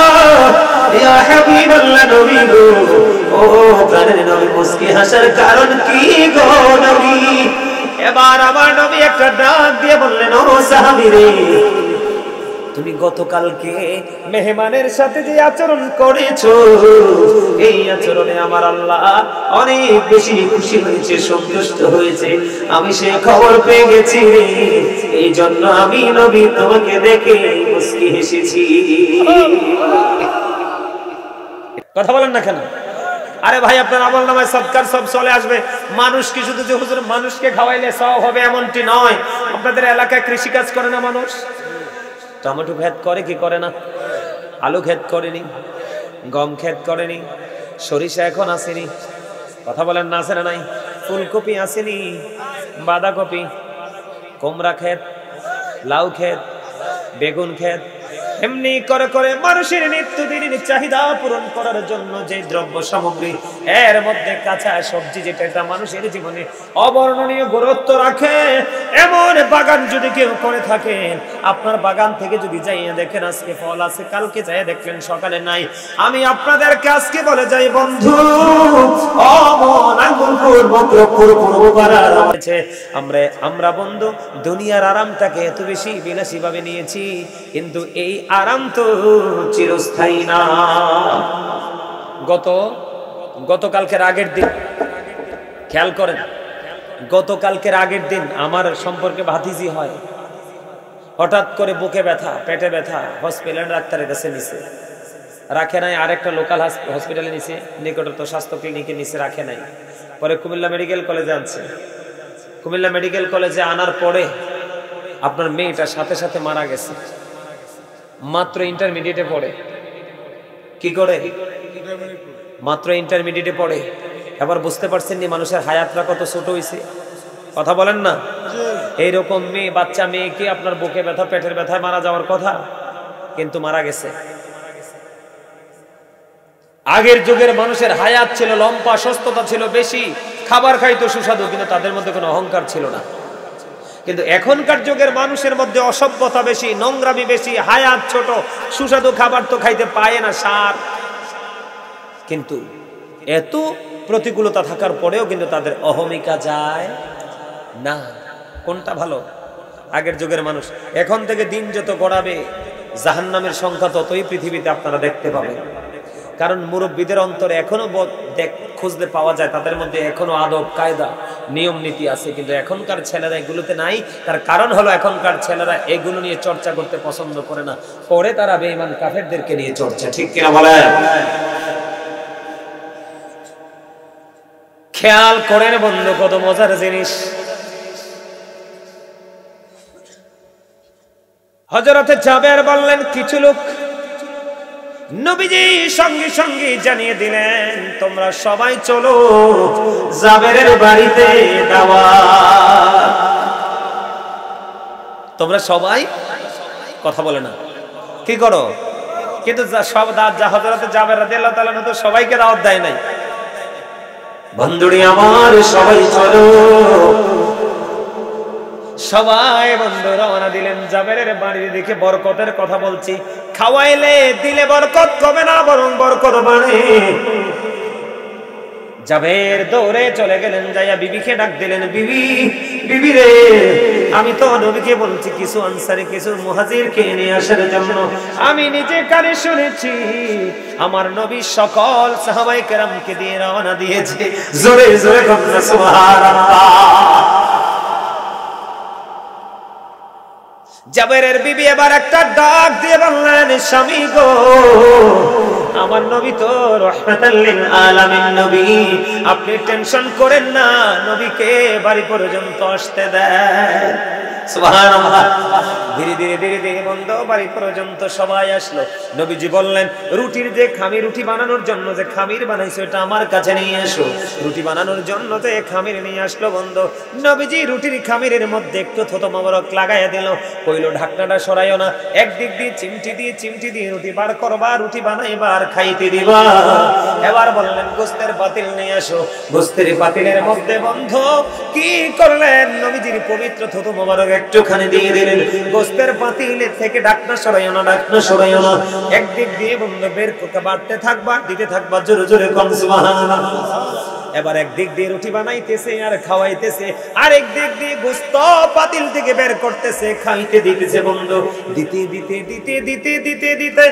ইয়া হাবিবাল্লাহ, নবী গো, ও প্রাণের নবী, মুস্কি হাসার কারণ কি গো নবী? এবার আমার নবী একটা ডাক দিয়ে বললেন, ও সাহাবী রে, তুমি গতকালকে মেহমানের সাথে যে আচরণ করেছো, এই আচরণে আমার আল্লাহ অনেক বেশি খুশি হয়েছে, সন্তুষ্ট হয়েছে। আমি সে খবর পেয়ে গেছি, এই জন্য আমি নবী তোমাকে দেখে মুস্কি হেসেছি। কথা বলেন না কেন? আরে ভাই আপনার আমল নামায় সদকার সব চলে আসবে। মানুষ কি শুধু যে হুজুর মানুষকে খাওয়াইলে সওয়াব হবে এমনটি নয়। আপনাদের এলাকায় কৃষি কাজ করে না মানুষ? টমেটো ক্ষেত করে কি করে না? আলু ক্ষেত করেনি, গম ক্ষেত করেনি, সরিষা এখন আসেনি, কথা বলেন না আছে না নাই? ফুলকপি আসেনি, বাঁধাকপি, কুমড়া ক্ষেত, লাউ ক্ষেত, বেগুন ক্ষেত। এমনি করে করে মানুষের নিত্যদিনের চাহিদা পূরণ করার জন্য যে দ্রব্য সামগ্রী, এর মধ্যে কাঁচা সবজি যেটা এটা মানুষের জীবনে অবর্ণনীয় গুরুত্ব রাখে, এমন বাগান যদি কেউ করে থাকেন, আপনার বাগান থেকে যদি যাইয়ে দেখেন আজকে ফল আছে, কালকে যাইয়ে দেখলেন সকালে নাই, আমি আপনাদেরকে আজকে বলে যাই বন্ধু, আমরা বন্ধু দুনিয়ার আরামটাকে এত বেশি বিলাসী ভাবে নিয়েছি, কিন্তু এই আরাম তো চিরস্থায়ী না। গতকালকের আগের দিন খেয়াল করেন, গতকালকের আগের দিন আমার সম্পর্কে ভাতিজি হয়, হঠাৎ করে বুকে ব্যথা, পেটে ব্যথা, হসপিটাল ডাক্তারের কাছে নিছে, রাখে নাই, আরেকটা লোকাল হসপিটালে নিছে, নিকটস্থ স্বাস্থ্য ক্লিনিকে নিছে, রাখে নাই। পরে কুমিল্লা মেডিকেল কলেজে আনছে। কুমিল্লা মেডিকেল কলেজে আনার পরে আপনার মেয়েটা সাথে সাথে মারা গেছে। মাত্র ইন্টারমিডিয়েটে পড়ে। কি করে? মাত্র ইন্টারমিডিয়েটে পড়ে। এবার বুঝতে পারছেন নি মানুষের হায়াতটা কত ছোট হয়েছে? কথা বলেন না। এইরকম মেয়ে, বাচ্চা মেয়েকে আপনার বুকে ব্যথা, পেটের ব্যথায় মারা যাওয়ার কথা, কিন্তু মারা গেছে। আগের যুগের মানুষের হায়াত ছিল লম্বা, সুস্থতা ছিল বেশি, খাবার খাইতো সুস্বাদু, কিন্তু তাদের মধ্যে কোনো অহংকার ছিল না। কিন্তু এখনকার যুগের মানুষের মধ্যে অসভ্যতা বেশি, নোংরামি বেশি, হায়াত ছোট, সুস্বাদু খাবার তো খাইতে পায় না, সার। কিন্তু এত প্রতিকূলতা থাকার পরেও কিন্তু তাদের অহমিকা যায় না। কোনটা ভালো? আগের যুগের মানুষ। এখন থেকে দিন যত গড়াবে জাহান্নামের সংখ্যা ততই পৃথিবীতে আপনারা দেখতে পাবেন। কারণ মুরব্বীদের অন্তরে এখনো খুঁজতে পাওয়া যায়, তাদের মধ্যে এখনো আদব কায়দা নিয়ম নীতি আছে, কিন্তু এখনকার ছেলেরা এগুলোতে নাই। তার কারণ হলো এখনকার ছেলেরা এগুলো নিয়ে চর্চা করতে পছন্দ করে না, পরে তারা বেঈমান কাফেরদেরকে নিয়ে চর্চা। ঠিক কিনা বলেন? খেয়াল করেন বন্ধু, কত মজার জিনিস। হযরতে জাবের বললেন, কিছু লোক নবীজি সঙ্গে সঙ্গে জানিয়ে দিলেন, তোমরা সবাই চলো জাবেরের বাড়িতে দাওয়াত। তোমরা সবাই, কথা বলে না, কি করো? কিন্তু সব হযরতে জাবের রাদিয়াল্লাহু তাআলা তো সবাইকে দাওয়াত দেয় নাই। বন্ধুরি আমার, সবাই চলো। সবাই বন্ধু রওনা দিলেন জাবেরের বাড়ি। দেখে বরকতের কথা বলছি, খাওয়াইলে দিলে বরকত কমে না, বরং বরকত বাড়ে। জাবের দৌড়ে চলে গেলেন, যাইয়া বিবিকে ডাক দিলেন, বিবি, বিবি রে, আমি তো নবীকে বলছি কিছু আনসারী, কিছু মুহাজিরকে নিয়ে আসার জন্য। আমি নিজে কানে শুনেছি আমার নবী সকল সাহাবায়ে কেরামকে দিয়ে রওনা দিয়েছে। জোরে জোরে বলুন সুবহানাল্লাহ। জাবেরের বিবি এবার একটা ডাক দিয়ে বললেন, স্বামী গো, আমার নবী তো রাহমাতাল লিল আলামিন নবী, আপনি টেনশন করেন না, নবীকে বাড়ি পর্যন্ত আসতে দেন। সুবহানাল্লাহ। ধীরে ধীরে ধীরে ধীরে বন্ধু বাড়ি পর্যন্ত সবাই আসলো। নবীজি বললেন, রুটির যে খামির, রুটি বানানোর জন্য যে খামির বানাইছো এটা আমার কাছে নিয়ে এসো। রুটি বানানোর জন্য যে খামির নিয়ে আসলো বন্ধু, নবীজি রুটির খামিরের মধ্যে একটু থতো মোবারক লাগাইয়া দিল, কইলো ঢাকনাটা সরাইও না, একদিক দিয়ে চিমটি দিয়ে রুটি বার করবা, রুটি বানাইবা আর খাইতে দিবা। এবার বললেন, গোস্তের পাতিল নিয়ে আসো। গোস্তের পাতিলের মধ্যে বন্ধু কি করলেন, নবীজির পবিত্র থতো মোবারক একটুখানি দিয়ে দিলেন। গোস্তের পাতিলে থেকে ঢাকনা সরাইও না, ঢাকনা সরাইও না, একদিক দিয়ে বন্ধু বের করতে বাড়তে থাকবা, দিতে থাকবা, জোরে জোরে কোন সুবহানাল্লাহ। এবার একদিক দিয়ে রুটি বানাইতেছে আর খাওয়াইতেছে, আর একদিক দিয়ে গোস্ত পাতিল থেকে বের করতেছে, খাইতে দিতেছে বন্ধু। দিতে দিতে দিতে দিতে দিতে দিতে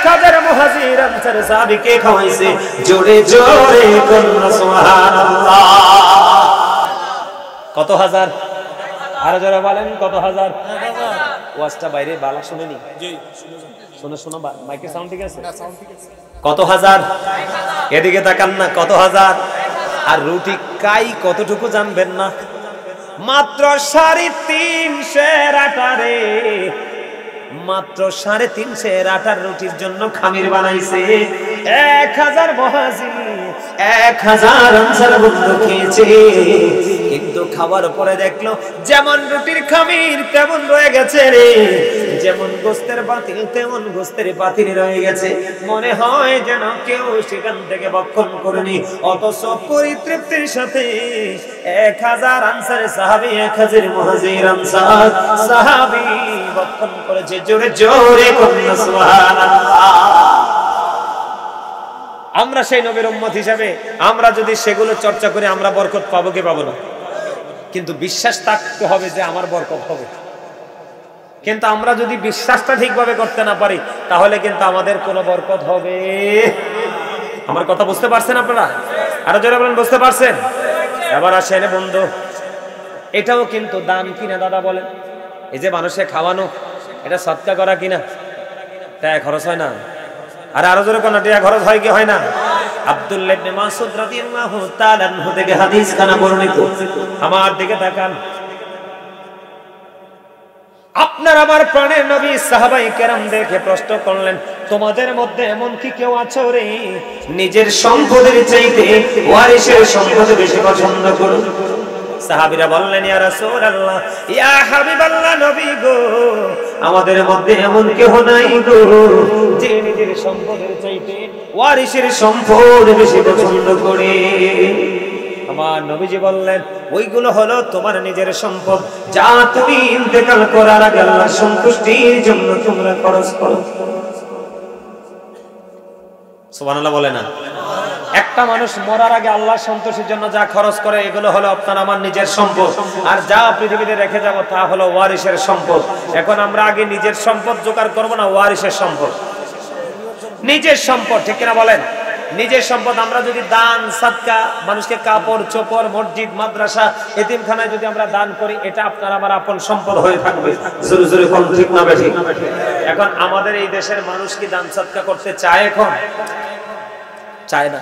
1000 মুহাজির আনসার সাহাবীকে খাওয়াইছে। জোরে জোরে কোন সুবহানাল্লাহ। কত হাজার? আরো যারা বলেন কত হাজার? ওয়াজটা বাইরে বালা শুনেনি? জি, শোনা শোনা মাইকের সাউন্ড ঠিক আছে? কত হাজার? এদিকে তাকান না, কত হাজার? আর রুটি কাই কতটুকু জানবেন না? মাত্র 350 আটারে, মাত্র 350 আটার রুটির জন্য খামির বানাইছে 1000 মুহাজির, 1000 আনসার বন্ধু খেয়েছে। কিন্তু খাবার পরে দেখলো যেমন রুটির খামির তেমন রয়ে গেছে রে, যেমন গোস্তের বাতিল তেমন গোস্তের বাতিল রয়ে গেছে। মনে হয় যেন কেউ সেখান থেকে ভক্ষণ করেনি, অথচ পরিতৃপ্তির সাথে 1000 আনসার সাহাবী, 1000 মুহাজির আনসার সাহাবী ভক্ষণ করেছে। জোরে জোরে কন্যা সুবহানাল্লাহ। আমরা সেই নবীর উম্মত হিসাবে আমরা যদি সেগুলো চর্চা করি, আমরা বরকত পাবো কি পাবো না? কিন্তু বিশ্বাস থাকতে হবে যে আমার বরকত হবে। কিন্তু আমরা যদি বিশ্বাসটা ঠিকভাবে করতে না পারি, তাহলে কিন্তু আমাদের কোনো বরকত হবে। আমার কথা বুঝতে পারছেন আপনারা? আরো জোরে বলেন, বুঝতে পারছেন? এবার আসেন বন্ধু, এটাও কিন্তু দান কিনা দাদা বলেন? এই যে মানুষে খাওয়ানো, এটা সদকা করা কিনা? টাকা খরচ হয় না? আর আরো জোরে কোন টাকা খরচ হয় কি হয় না? আব্দুল্লাহ ইবনে মাসউদ রাদিয়াল্লাহু তাআলা আনহু থেকে হাদিস খানা বর্ণিত। আমার দিকে তাকান, আপনার আমার প্রাণের নবী সাহাবায়ে কেরাম দেখে প্রশ্ন করলেন, তোমাদের মধ্যে এমন কি কেউ আছে রে নিজের সম্পদের চাইতে ওয়ারিসের সম্পদ বেশি পছন্দ করো? সাহাবীরা বললেন, ইয়া রাসূলুল্লাহ, ইয়া হাবিবাল্লাহ, নবী গো, আমাদের মধ্যে এমন কেউ নাই গো যে নিজের সম্পদের চাইতে ওয়ারিসের সম্পদ বেশি পছন্দ করে। আমার নবীজি বললেন, ওইগুলো হলো তোমার নিজের সম্পদ, যা তুমি ইন্তেকাল করার আগে আল্লাহর সন্তুষ্টির জন্য তোমরা খরচ করো। সুবহানাল্লাহ বলে না? একটা মানুষ মরার আগে আল্লাহর সন্তোষের জন্য যা খরচ করে, এগুলো হলো আপনার আমার নিজের সম্পদ। আর যা পৃথিবীতে রেখে যাব তা হলো ওয়ারিসের সম্পদ। এখন আমরা আগে নিজের সম্পদ জোগাড় করব না ওয়ারিসের সম্পদ? নিজের সম্পদ, ঠিক কিনা বলেন? নিজের সম্পদ আমরা যদি দান সাদকা, মানুষকে কাপড় চোপড়, মসজিদ মাদ্রাসা এতিমখানায় যদি আমরা দান করি, এটা আপনার আমার আপন সম্পদ হয়ে থাকবে। জোরে জোরে কোন ঠিক না বেঠিক? এখন আমাদের এই দেশের মানুষ কি দান সাদকা করতে চায়? এখন চায় না।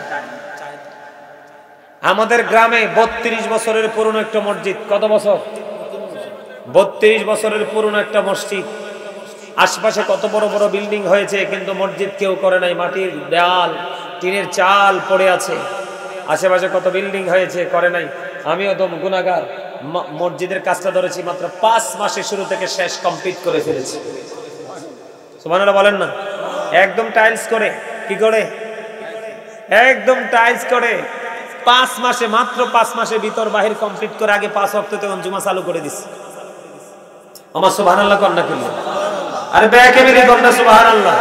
আমাদের গ্রামে 32 বছরের পুরনো একটা মসজিদ, কত বছর? 32 বছরের পুরনো একটা মসজিদ। আশপাশে কত বড় বড় বিল্ডিং হয়েছে, কিন্তু মসজিদ কেউ করে নাই। মাটির দেয়াল, টিনের চাল পড়ে আছে। আশেপাশে কত বিল্ডিং হয়েছে, করে নাই। আমিও তো গুনাহগার, মসজিদের কাজটা ধরেছি মাত্র 5 মাসে শুরু থেকে শেষ কমপ্লিট করে ফেলেছি। সুবহানাল্লাহ বলেন না? একদম টাইলস করে, কি করে? একদম টাইলস করে 5 মাসে, মাত্র 5 মাসে ভিতর বাহির কমপ্লিট করে আগে 5 ওয়াক্ত তখন জুমা চালু করে দিছি। আমার সুবহানাল্লাহ কন্যা কিনলো, আরে ব্যাকে বেরিয়ে কন্যা সুবহানাল্লাহ।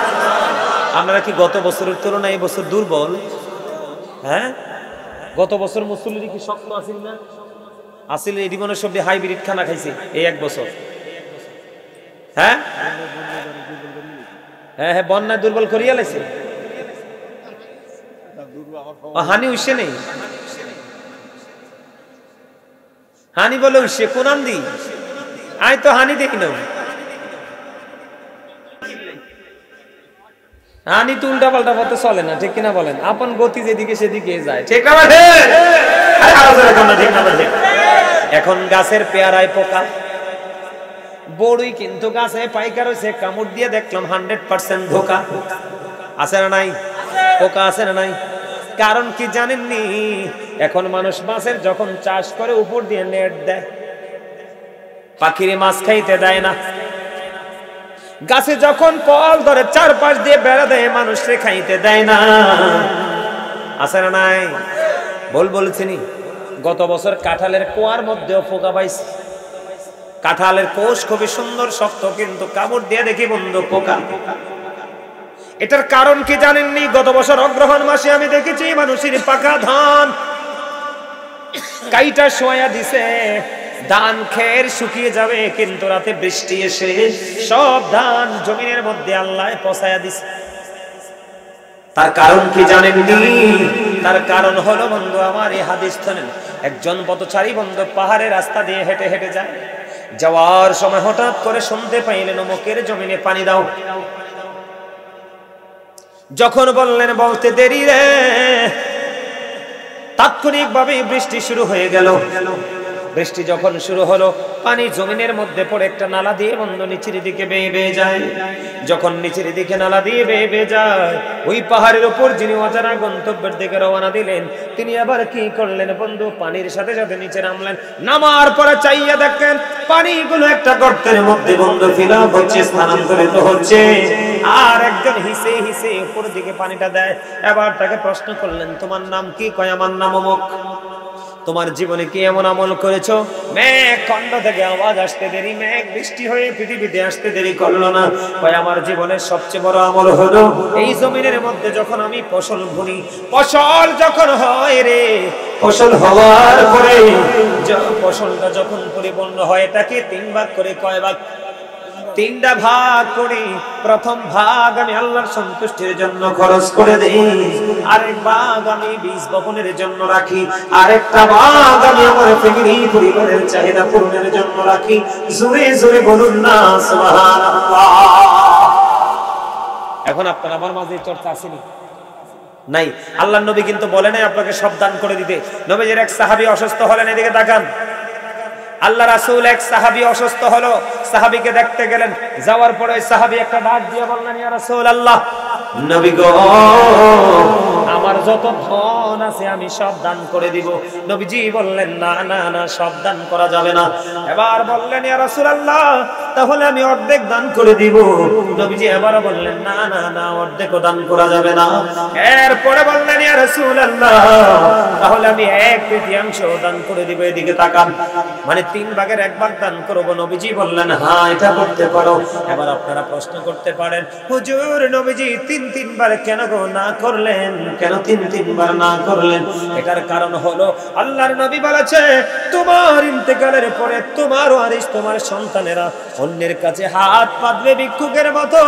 আমরা কি গত বছরের তুলনায় এই বছর দুর্বল? হ্যাঁ, গত বছর মুসল্লি কি শক্ত আছিল না? আসলে এই জীবনের সব হাইব্রিড খানা খাইছে এই এক বছর। হ্যাঁ হ্যাঁ হ্যাঁ, বন্যায় দুর্বল করিয়া লাইছে। হানি উঠছে নেই, হানি বলে উঠছে কোন আন্দি? আয় তো হানি দেখি না, হানি তো উল্টা পাল্টা পথে চলে না, ঠিক কিনা বলেন? আপন গতি যেদিকে সেদিকে যায়, ঠিক না? এখন গাছের পেয়ারায় পোকা, বড়ই কিন্তু গাছে পাইকার হয়েছে, কামড় দিয়ে দেখলাম 100% ধোকা। আছে না নাই? পোকা আছে না নাই? কারণ কি জানেননি? এখন মানুষ মাছের যখন চাষ করে উপর দিয়ে নেট দেয়, পাখিরে মাছ খাইতে দেয় না। গাছে যখন ফল ধরে চারপাশ দিয়ে বেড়া দেয়, মানুষরে খাইতে দেয় না। আছে না নাই? বলছিনি গত বছর কাঁঠালের কোয়ার মধ্যেও পোকা পাইছে। কাঁঠালের কোষ খুবই সুন্দর শক্ত, কিন্তু কামড় দিয়ে দেখি বন্ধু পোকা। এটার কারণ কি জানেননি? গত বছর অগ্রহণ মাসে আমি দেখেছি মানুষের পাকা ধান কাইটা শোয়া দিছে, ধান খের শুকিয়ে যাবে, কিন্তু রাতে বৃষ্টি এসে সব ধান জমিনের মধ্যে আল্লাহ পচায়া দিছে। তার কারণ কি জানেননি? তার কারণ হলো বন্ধু আমার, এই হাদিস শুনেন, একজন পথচারী বন্ধু পাহাড়ের রাস্তা দিয়ে হেঁটে হেঁটে যায়, যাওয়ার সময় হঠাৎ করে শুনতে পাইলেন অমুকের জমিনে পানি দাও। যখন বললেন বলতে দেরি রে, তাৎক্ষণিকভাবে বৃষ্টি শুরু হয়ে গেল। বৃষ্টি যখন শুরু হলো, পানি জমিনের মধ্যে পড়ে একটা নালা দিয়ে বন্ধ নিচের দিকে বেয়ে বেয়ে যায়। যখন নিচের দিকে নালা দিয়ে বেয়ে বেয়ে যায়, ওই পাহাড়ের উপর যিনি অজানা গন্তব্যের দিকে রওনা দিলেন, তিনি আবার কি করলেন বন্ধু, পানির সাথে সাথে নিচে নামলেন। নামার পরে চাইয়া দেখেন পানিগুলো একটা গর্তের মধ্যে বন্ধু ফিলাপ হচ্ছে, স্থানান্তরিত হচ্ছে। আর একজন হিসে হিসে উপর দিকে পানিটা দেয়। এবার তাকে প্রশ্ন করলেন, তোমার নাম কি? কয় আমার নাম অমুক। তোমার জীবনে কি এমন আমল করেছো? মেঘ খন্ড থেকে আওয়াজ আসতে দেরি, মেঘ বৃষ্টি হয়ে পৃথিবীতে আসতে দেরি করলো না। কয় আমার জীবনের সবচেয়ে বড় আমল হলো এই জমিনের মধ্যে যখন আমি ফসল বুনি, ফসল যখন হয় রে, ফসল হওয়ার পরে ফসলটা যখন পরিপূর্ণ হয়, এটাকে 3 ভাগ করে, কয় ভাগ? 3টা ভাগ করি। প্রথম ভাগ আমি আল্লাহর সন্তুষ্টির জন্য খরচ করে দেই, আরেক ভাগ আমি বীজ বপনের জন্য রাখি, আরেকটা ভাগ আমি আমার ফ্যামিলি পরিবারের চাহিদা পূরণের জন্য রাখি। জোরে জোরে বলুন না সুবহানাল্লাহ। এখন আপনার আমার মাঝে চর্চা আসেনি? নাই। আল্লাহর নবী কিন্তু বলে নাই আপনাকে সব দান করে দিতে। নবীজির এক সাহাবী অসুস্থ হলেন, এদিকে তাকান। আল্লাহ রাসূল এক সাহাবী অসুস্থ হলো, সাহাবীকে দেখতে গেলেন। যাওয়ার পরে সাহাবী একটা ডাক দিয়ে বললেন, ইয়া রাসূলুল্লাহ, নবী গো, আমার যত ধন আছে আমি সব দান করে দিব। নবীজি বললেন, না না না, সব দান করা যাবে না। এবার বললেন, ইয়া রাসূলুল্লাহ, তাহলে আমি অর্ধেক দান করে দিব। নবীজি এবারও বললেন, না না না, অর্ধেকও দান করা যাবে না। এরপরে বললেন, ইয়া রাসূলুল্লাহ, তাহলে আমি 1/3 দান করে দিব। এদিকে তাকান, মানে 3 ভাগের 1 ভাগ দান করব। নবীজি বললেন, হ্যাঁ এটা করতে পারো। এবার আপনারা প্রশ্ন করতে পারেন, হুজুর নবীজি 3 বার কেন গো না করলেন? কেন 3 বার না করলেন? এটার কারণ হলো আল্লাহর নবী বলেছে, তোমার ইন্তেকালের পরে তোমার ওয়ারিস, তোমার সন্তানেরা অন্যের কাছে হাত পাতবে ভিক্ষুকের মতো।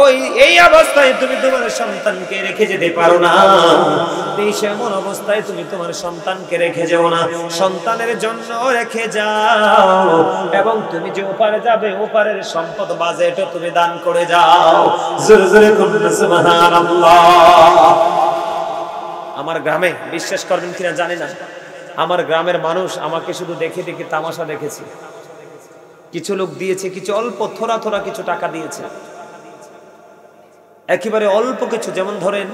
ওই এই অবস্থায় তুমি তোমার সন্তানকে রেখে যেতে পারো না। এই এমন অবস্থায় তুমি তোমার সন্তানকে রেখে যাও না, সন্তানের জন্য রেখে যাও, এবং তুমি যে ওপারে যাবে ওপারের সম্পদ বাজেটও তুমি দান করে যাও। জোরে জোরে বলুন সুবহানাল্লাহ। আমার গ্রামে, বিশ্বাস করবেন কিনা জানি না, আমার গ্রামের মানুষ আমাকে শুধু দেখে দেখে তামাশা দেখেছে। কিছু লোক দিয়েছে, কিছু অল্প থোড়া থোড়া কিছু টাকা দিয়েছে, একেবারে অল্প কিছু। যেমন ধরেন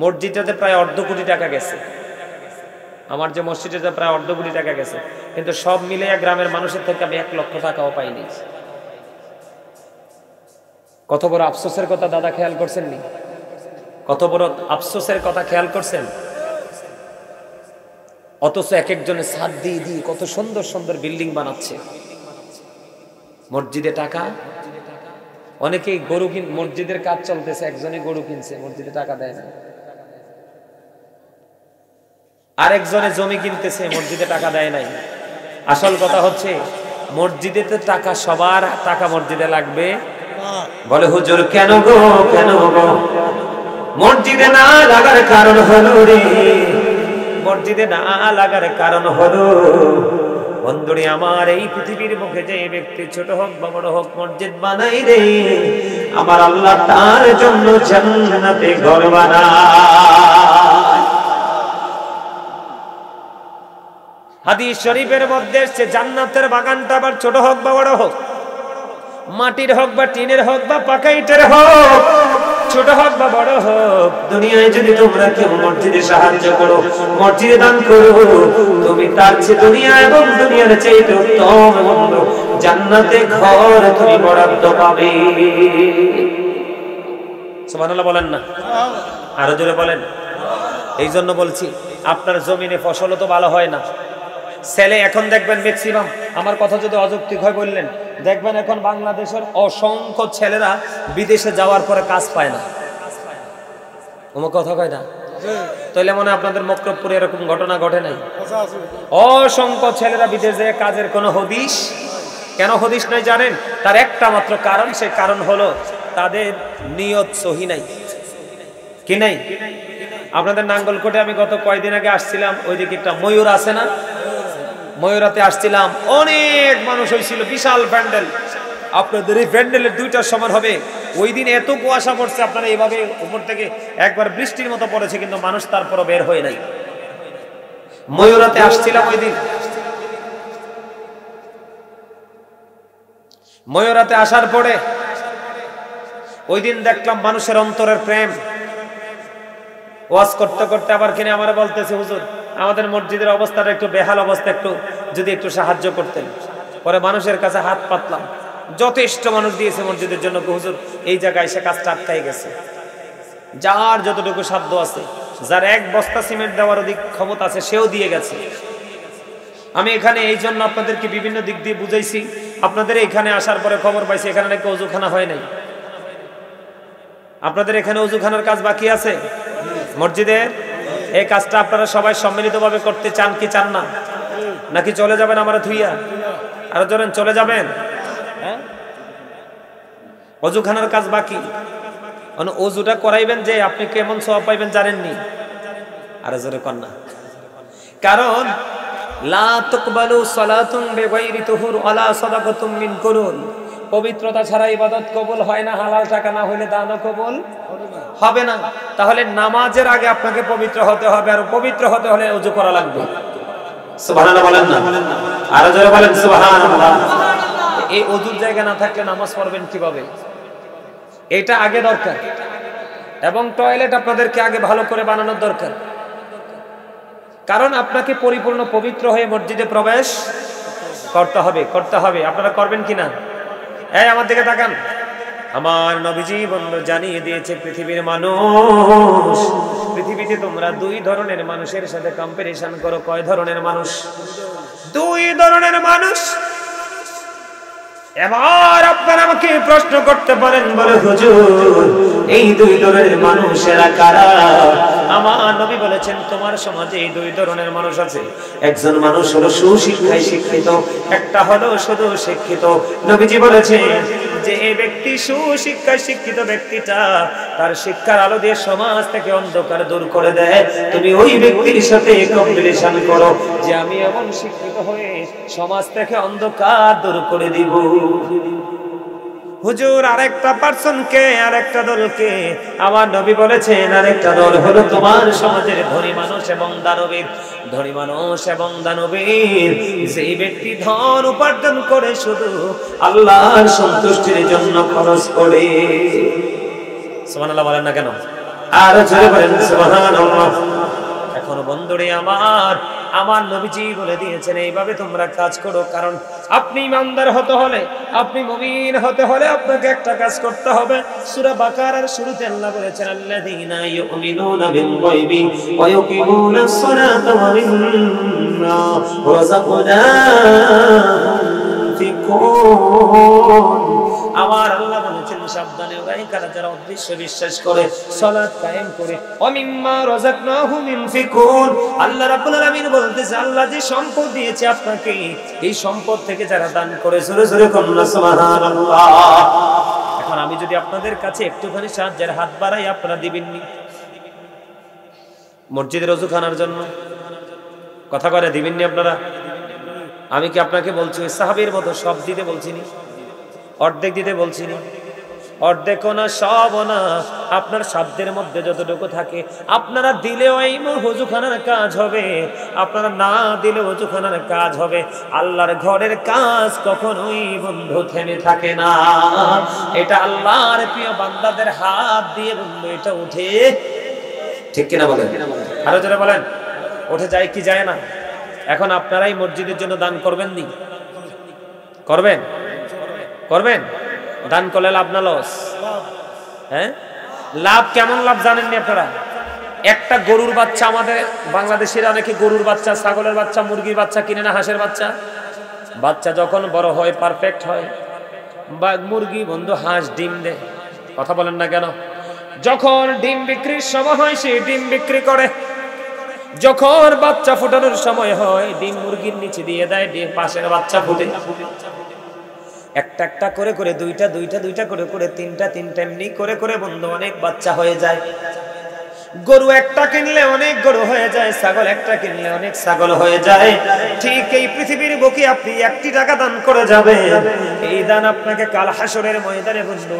মসজিদটাতে প্রায় 1/2 কোটি টাকা গেছে, আমার যে মসজিদটাতে প্রায় 1/2 কোটি টাকা গেছে, কিন্তু সব মিলে গ্রামের মানুষের থেকে আমি 1 লক্ষ টাকাও পাইনি। কত বড় আফসোসের কথা দাদা, খেয়াল করছেন নি? কত বড় আফসোসের কথা খেয়াল করছেন? অথচ এক একজনের ছাদ দিয়ে দিয়ে কত সুন্দর সুন্দর বিল্ডিং বানাচ্ছে, মসজিদে টাকা। অনেকেই গরু মসজিদের কাজ চলতেছে, একজনে গরু কিনছে, মসজিদে টাকা দেয় না। আরেকজনে জমি কিনতেছে, মসজিদে টাকা দেয় নাই। আসল কথা হচ্ছে মসজিদে তো টাকা, সবার টাকা মসজিদে লাগবে। বলে হুজুর কেন গো, কেন গো? মসজিদে না লাগার কারণ হলো রে, মসজিদে না লাগার কারণ হলো বন্ধুরে আমার, এই পৃথিবীর মুখে যে ব্যক্তি ছোট হোক বা বড় হোক মসজিদ বানাই রে, আমার আল্লাহ তার জন্য জান্নাতে ঘর বানায়। হাদিস শরীফের মধ্যে এসেছে জান্নাতের বাগানটা আবার ছোট হোক বা বড় হোক, মাটির হোক বা টিনের হোক বা পাকা ইটের হোক, ছোট হোক বা বড় হোক, দুনিয়ায় যদি তোমরা কেউ মসজিদে সাহায্য করো, মসজিদে দান করো, তুমি তার চেয়ে দুনিয়া এবং দুনিয়ার চাইতে উত্তম বন্ধু জান্নাতে ঘর তুমি বরাদ্দ পাবে। সুবহানাল্লাহ বলেন না? আরো জোরে বলেন। এই জন্য বলছি, আপনার জমিনে ফসলও তো ভালো হয় না। ছেলে এখন দেখবেন ম্যাক্সিমাম, আমার কথা যদি অযৌক্তিক হয় বললেন, দেখবেন এখন বাংলাদেশের অসংখ্য ছেলেরা বিদেশে যাওয়ার পরে কাজ পায় না। আমার কথা কয় না? তাহলে মনে হয় আপনাদের মক্তবপুরে এরকম ঘটনা ঘটে নাই? অসংখ্য ছেলেরা বিদেশে যায়, কাজের কোনো হদিশ। কেন হদিশ নাই জানেন? তার একটা মাত্র কারণ, সে কারণ হলো তাদের নিয়ত সহি নাই। কি নাই? আপনাদের নাঙ্গলকোটে আমি গত কয়েকদিন আগে আসছিলাম, ওইদিকে একটা ময়ূর আছে না, ময়ূরাতে আসছিলাম, অনেক মানুষ হয়েছিল, বিশাল প্যান্ডেল। আপনাদের এই প্যান্ডেলের 2টার সমান হবে ওই দিন এত কুয়াশা পড়ছে, আপনারা এইভাবে উপর থেকে একবার বৃষ্টির মতো পড়েছে, কিন্তু মানুষ তারপরও বের হয়ে নাই। ময়ূরাতে আসছিলাম ওই দিন, ময়ূরাতে আসার পরে ওই দিন দেখলাম মানুষের অন্তরের প্রেম। ওয়াজ করতে করতে আবার কিনে আমার বলতেছে, হুজুর আমাদের মসজিদের অবস্থাটা একটু বেহাল অবস্থা, যদি একটু সাহায্য করতেন। পরে মানুষের কাছে হাত পাতলাম, যথেষ্ট মানুষ দিয়েছে মসজিদের জন্য। হুজুর এই জায়গায় এসে কাজটা আটকাই গেছে, যার যতটুকু সাধ্য আছে, যার এক বস্তা সিমেন্ট দেওয়ার অধিক ক্ষমতা আছে সেও দিয়ে গেছে। আমি এখানে এই জন্য আপনাদেরকে বিভিন্ন দিক দিয়ে বুঝাইছি। আপনাদের এখানে আসার পরে খবর পাইছি এখানে নাকি অজুখানা হয় নাই। আপনাদের এখানে অজুখানার কাজ বাকি আছে মসজিদের। এই কাজটা আপনারা সবাই সম্মিলিতভাবে করতে চান কি চান না? নাকি চলে যাবেন আমরা থুইয়া? আরো জোরেন চলে যাবেন? হ্যাঁ, অজুখানার কাজ বাকি। অজুটা করাইবেন যে আপনি কেমন সওয়াব পাইবেন জানেননি? আরো জোরে কর না। কারণ লা তুকবালু সালাতুন বিগাইরি তুহুর ওয়ালা সাদাকাতুম মিন কুরুন, পবিত্রতা ছাড়া ইবাদত কবুল হয় না, হালাল টাকা না হইলে দানও কবুল হবে না। তাহলে নামাজের আগে আপনাকে পবিত্র হতে হবে, আর পবিত্র হতে হলে ওযু করা লাগবে। সুবহানাল্লাহ বলেন না? আরো জোরে বলেন সুবহানাল্লাহ। এই ওযুর জায়গা না থাকলে নামাজ পড়বেন কিভাবে? এটা আগে দরকার। এবং টয়লেট আপনাদেরকে আগে ভালো করে বানানোর দরকার, কারণ আপনাকে পরিপূর্ণ পবিত্র হয়ে মসজিদে প্রবেশ করতে হবে। আপনারা করবেন কিনা? এই আমার দিকে তাকান। আমার নবীজি বন্ধু জানিয়ে দিয়েছে, পৃথিবীর মানুষ, পৃথিবীতে তোমরা দুই ধরনের মানুষের সাথে কম্পারিজন করো। কয় ধরনের মানুষ? দুই ধরনের মানুষ। এবার আপনারা আমাকে প্রশ্ন করতে পারেন, বলে হুজুর এই দুই ধরনের মানুষেরা কারা? আমার নবী বলেছেন তোমার সমাজে এই দুই ধরনের মানুষ আছে। একজন মানুষ হলো সুশিক্ষায় শিক্ষিত, একটা হলো শুধু শিক্ষিত। নবীজি বলেছেন যে এই ব্যক্তি সুশিক্ষায় শিক্ষিত ব্যক্তিটা তার শিক্ষার আলো দিয়ে সমাজ থেকে অন্ধকার দূর করে দেয়। তুমি ওই ব্যক্তির সাথে কম্পিটিশন করো যে আমি এমন শিক্ষিত হয়ে সমাজ থেকে অন্ধকার দূর করে দিব। হুজুর আরেকটা পার্সনকে, আরেকটা দলকে আমার নবী বলেছেন আরেকটা দল হলো তোমার সমাজের ধনী মানুষ এবং দানবীর। ধনী মানুষ এবং দানবীর, যেই ব্যক্তি ধন উপার্জন করে শুধু আল্লাহর সন্তুষ্টির জন্য খরচ করে। সুবহানাল্লাহ বলেন না কেন? আর জোরে বলেন সুবহানাল্লাহ। এখন বন্ধুরে আমার নবীজি বলে দিয়েছেন এইভাবে তোমরা কাজ করো। কারণ আপনি ইমানদার হতে হলে, আপনি মুমিন হতে হলে আপনাকে একটা কাজ করতে হবে। সূরা বাকারার শুরুতে আল্লাহ বলেছেন আল্লাযীনা ইউমিনুনা বিল গায়বি ওয়া ইউকিমুনাস সালাতা ওয়া মিম্মা রাযাকনাহুম। আমার আল্লাহ বলেছেন সাবধানে ওরাই কারা যারা অদৃশ্য বিশ্বাস করে, সালাত কায়েম করে, অমিম্মা রাযাকনাহুম ইনফিকুন। আল্লাহ রাব্বুল আলামিন বলতেছে আল্লাহ যে সম্পদ দিয়েছে আপনাকে, এই সম্পদ থেকে যারা দান করে, জোরে জোরে বলুন সুবহানাল্লাহ। এখন আমি যদি আপনাদের কাছে একটুখানি সাহায্যের হাত বাড়াই, আপনারা দিবেননি? মসজিদের ওযুখানার জন্য কথা করে দিবেননি আপনারা? আমি কি আপনাকে বলছি সাহাবীর মতো সব দিতে বলছিনি? অর্ধেক দিতে বলছিনি? অর্ধেকও না, সবও না, আপনার সাধ্যের মধ্যে যতটুকু থাকে আপনারা দিলেও এই ওযুখানার কাজ হবে, আপনারা না দিলে ওযুখানার কাজ হবে। আল্লাহর ঘরের কাজ কখনোই বন্ধু থেমে থাকে না। এটা আল্লাহর প্রিয় বান্দাদের হাত দিয়ে বন্ধু এটা উঠে, ঠিক কিনা বলেন? আরো জোরে বলেন, উঠে যায় কি যায় না? এখন আপনারাই মসজিদের জন্য দান করবেন নি? করবেন? করবেন? দান করলে লাভ না লস? হ্যাঁ, লাভ। কেমন লাভ জানেননি আপনারা? একটা গরুর বাচ্চা, আমাদের বাংলাদেশিরা অনেকে গরুর বাচ্চা, ছাগলের বাচ্চা, মুরগির বাচ্চা কিনে না, হাঁসের বাচ্চা। বাচ্চা যখন বড় হয়, পারফেক্ট হয়, বা মুরগি বন্ধু হাঁস ডিম দেয়, কথা বলেন না কেন? যখন ডিম বিক্রির সময় হয় সে ডিম বিক্রি করে, যখন বাচ্চা ফোটানোর সময় হয় ডিম মুরগির নিচে দিয়ে দেয়, ডিম পাশের বাচ্চা ফুটে। একটা একটা করে করে, দুইটা দুইটা দুইটা করে করে, তিনটা তিনটা, এমনি করে করে বন্ধু অনেক বাচ্চা হয়ে যায়। গরু একটা কিনলে অনেক গরু হয়ে যায়, ছাগল একটা কিনলে অনেক ছাগল হয়ে যায়। ঠিক এই পৃথিবীর বুকে আপনি 1 টাকা দান করে যাবেন, এই দান আপনাকে কাল হাসরের ময়দানে বন্ধু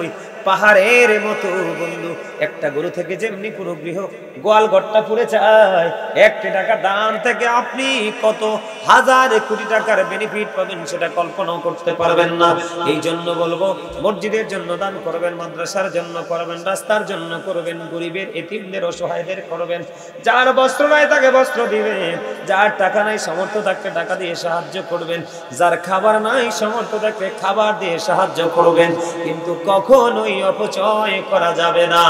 পাহাড়ের মতো বন্ধু। একটা গরু থেকে যেমনি পুরো গৃহ গোয়াল ঘরটা পুড়ে যায়, একটি টাকা দান থেকে আপনি কত হাজার কোটি টাকার বেনিফিট পাবেন সেটা কল্পনাও করতে পারবেন না। এই জন্য বলবো, মসজিদের জন্য দান করবেন, মাদ্রাসার জন্য করবেন, রাস্তার জন্য করবেন, গরিবের এতিমদের অসহায়দের করবেন, যার বস্ত্র নাই তাকে বস্ত্র দিবেন, যার টাকা নাই সামর্থ্য থাকলে টাকা দিয়ে সাহায্য করবেন, যার খাবার নাই সামর্থ্য থাকলে খাবার দিয়ে সাহায্য করবেন, কিন্তু কখনোই অপচয় করা যাবে না।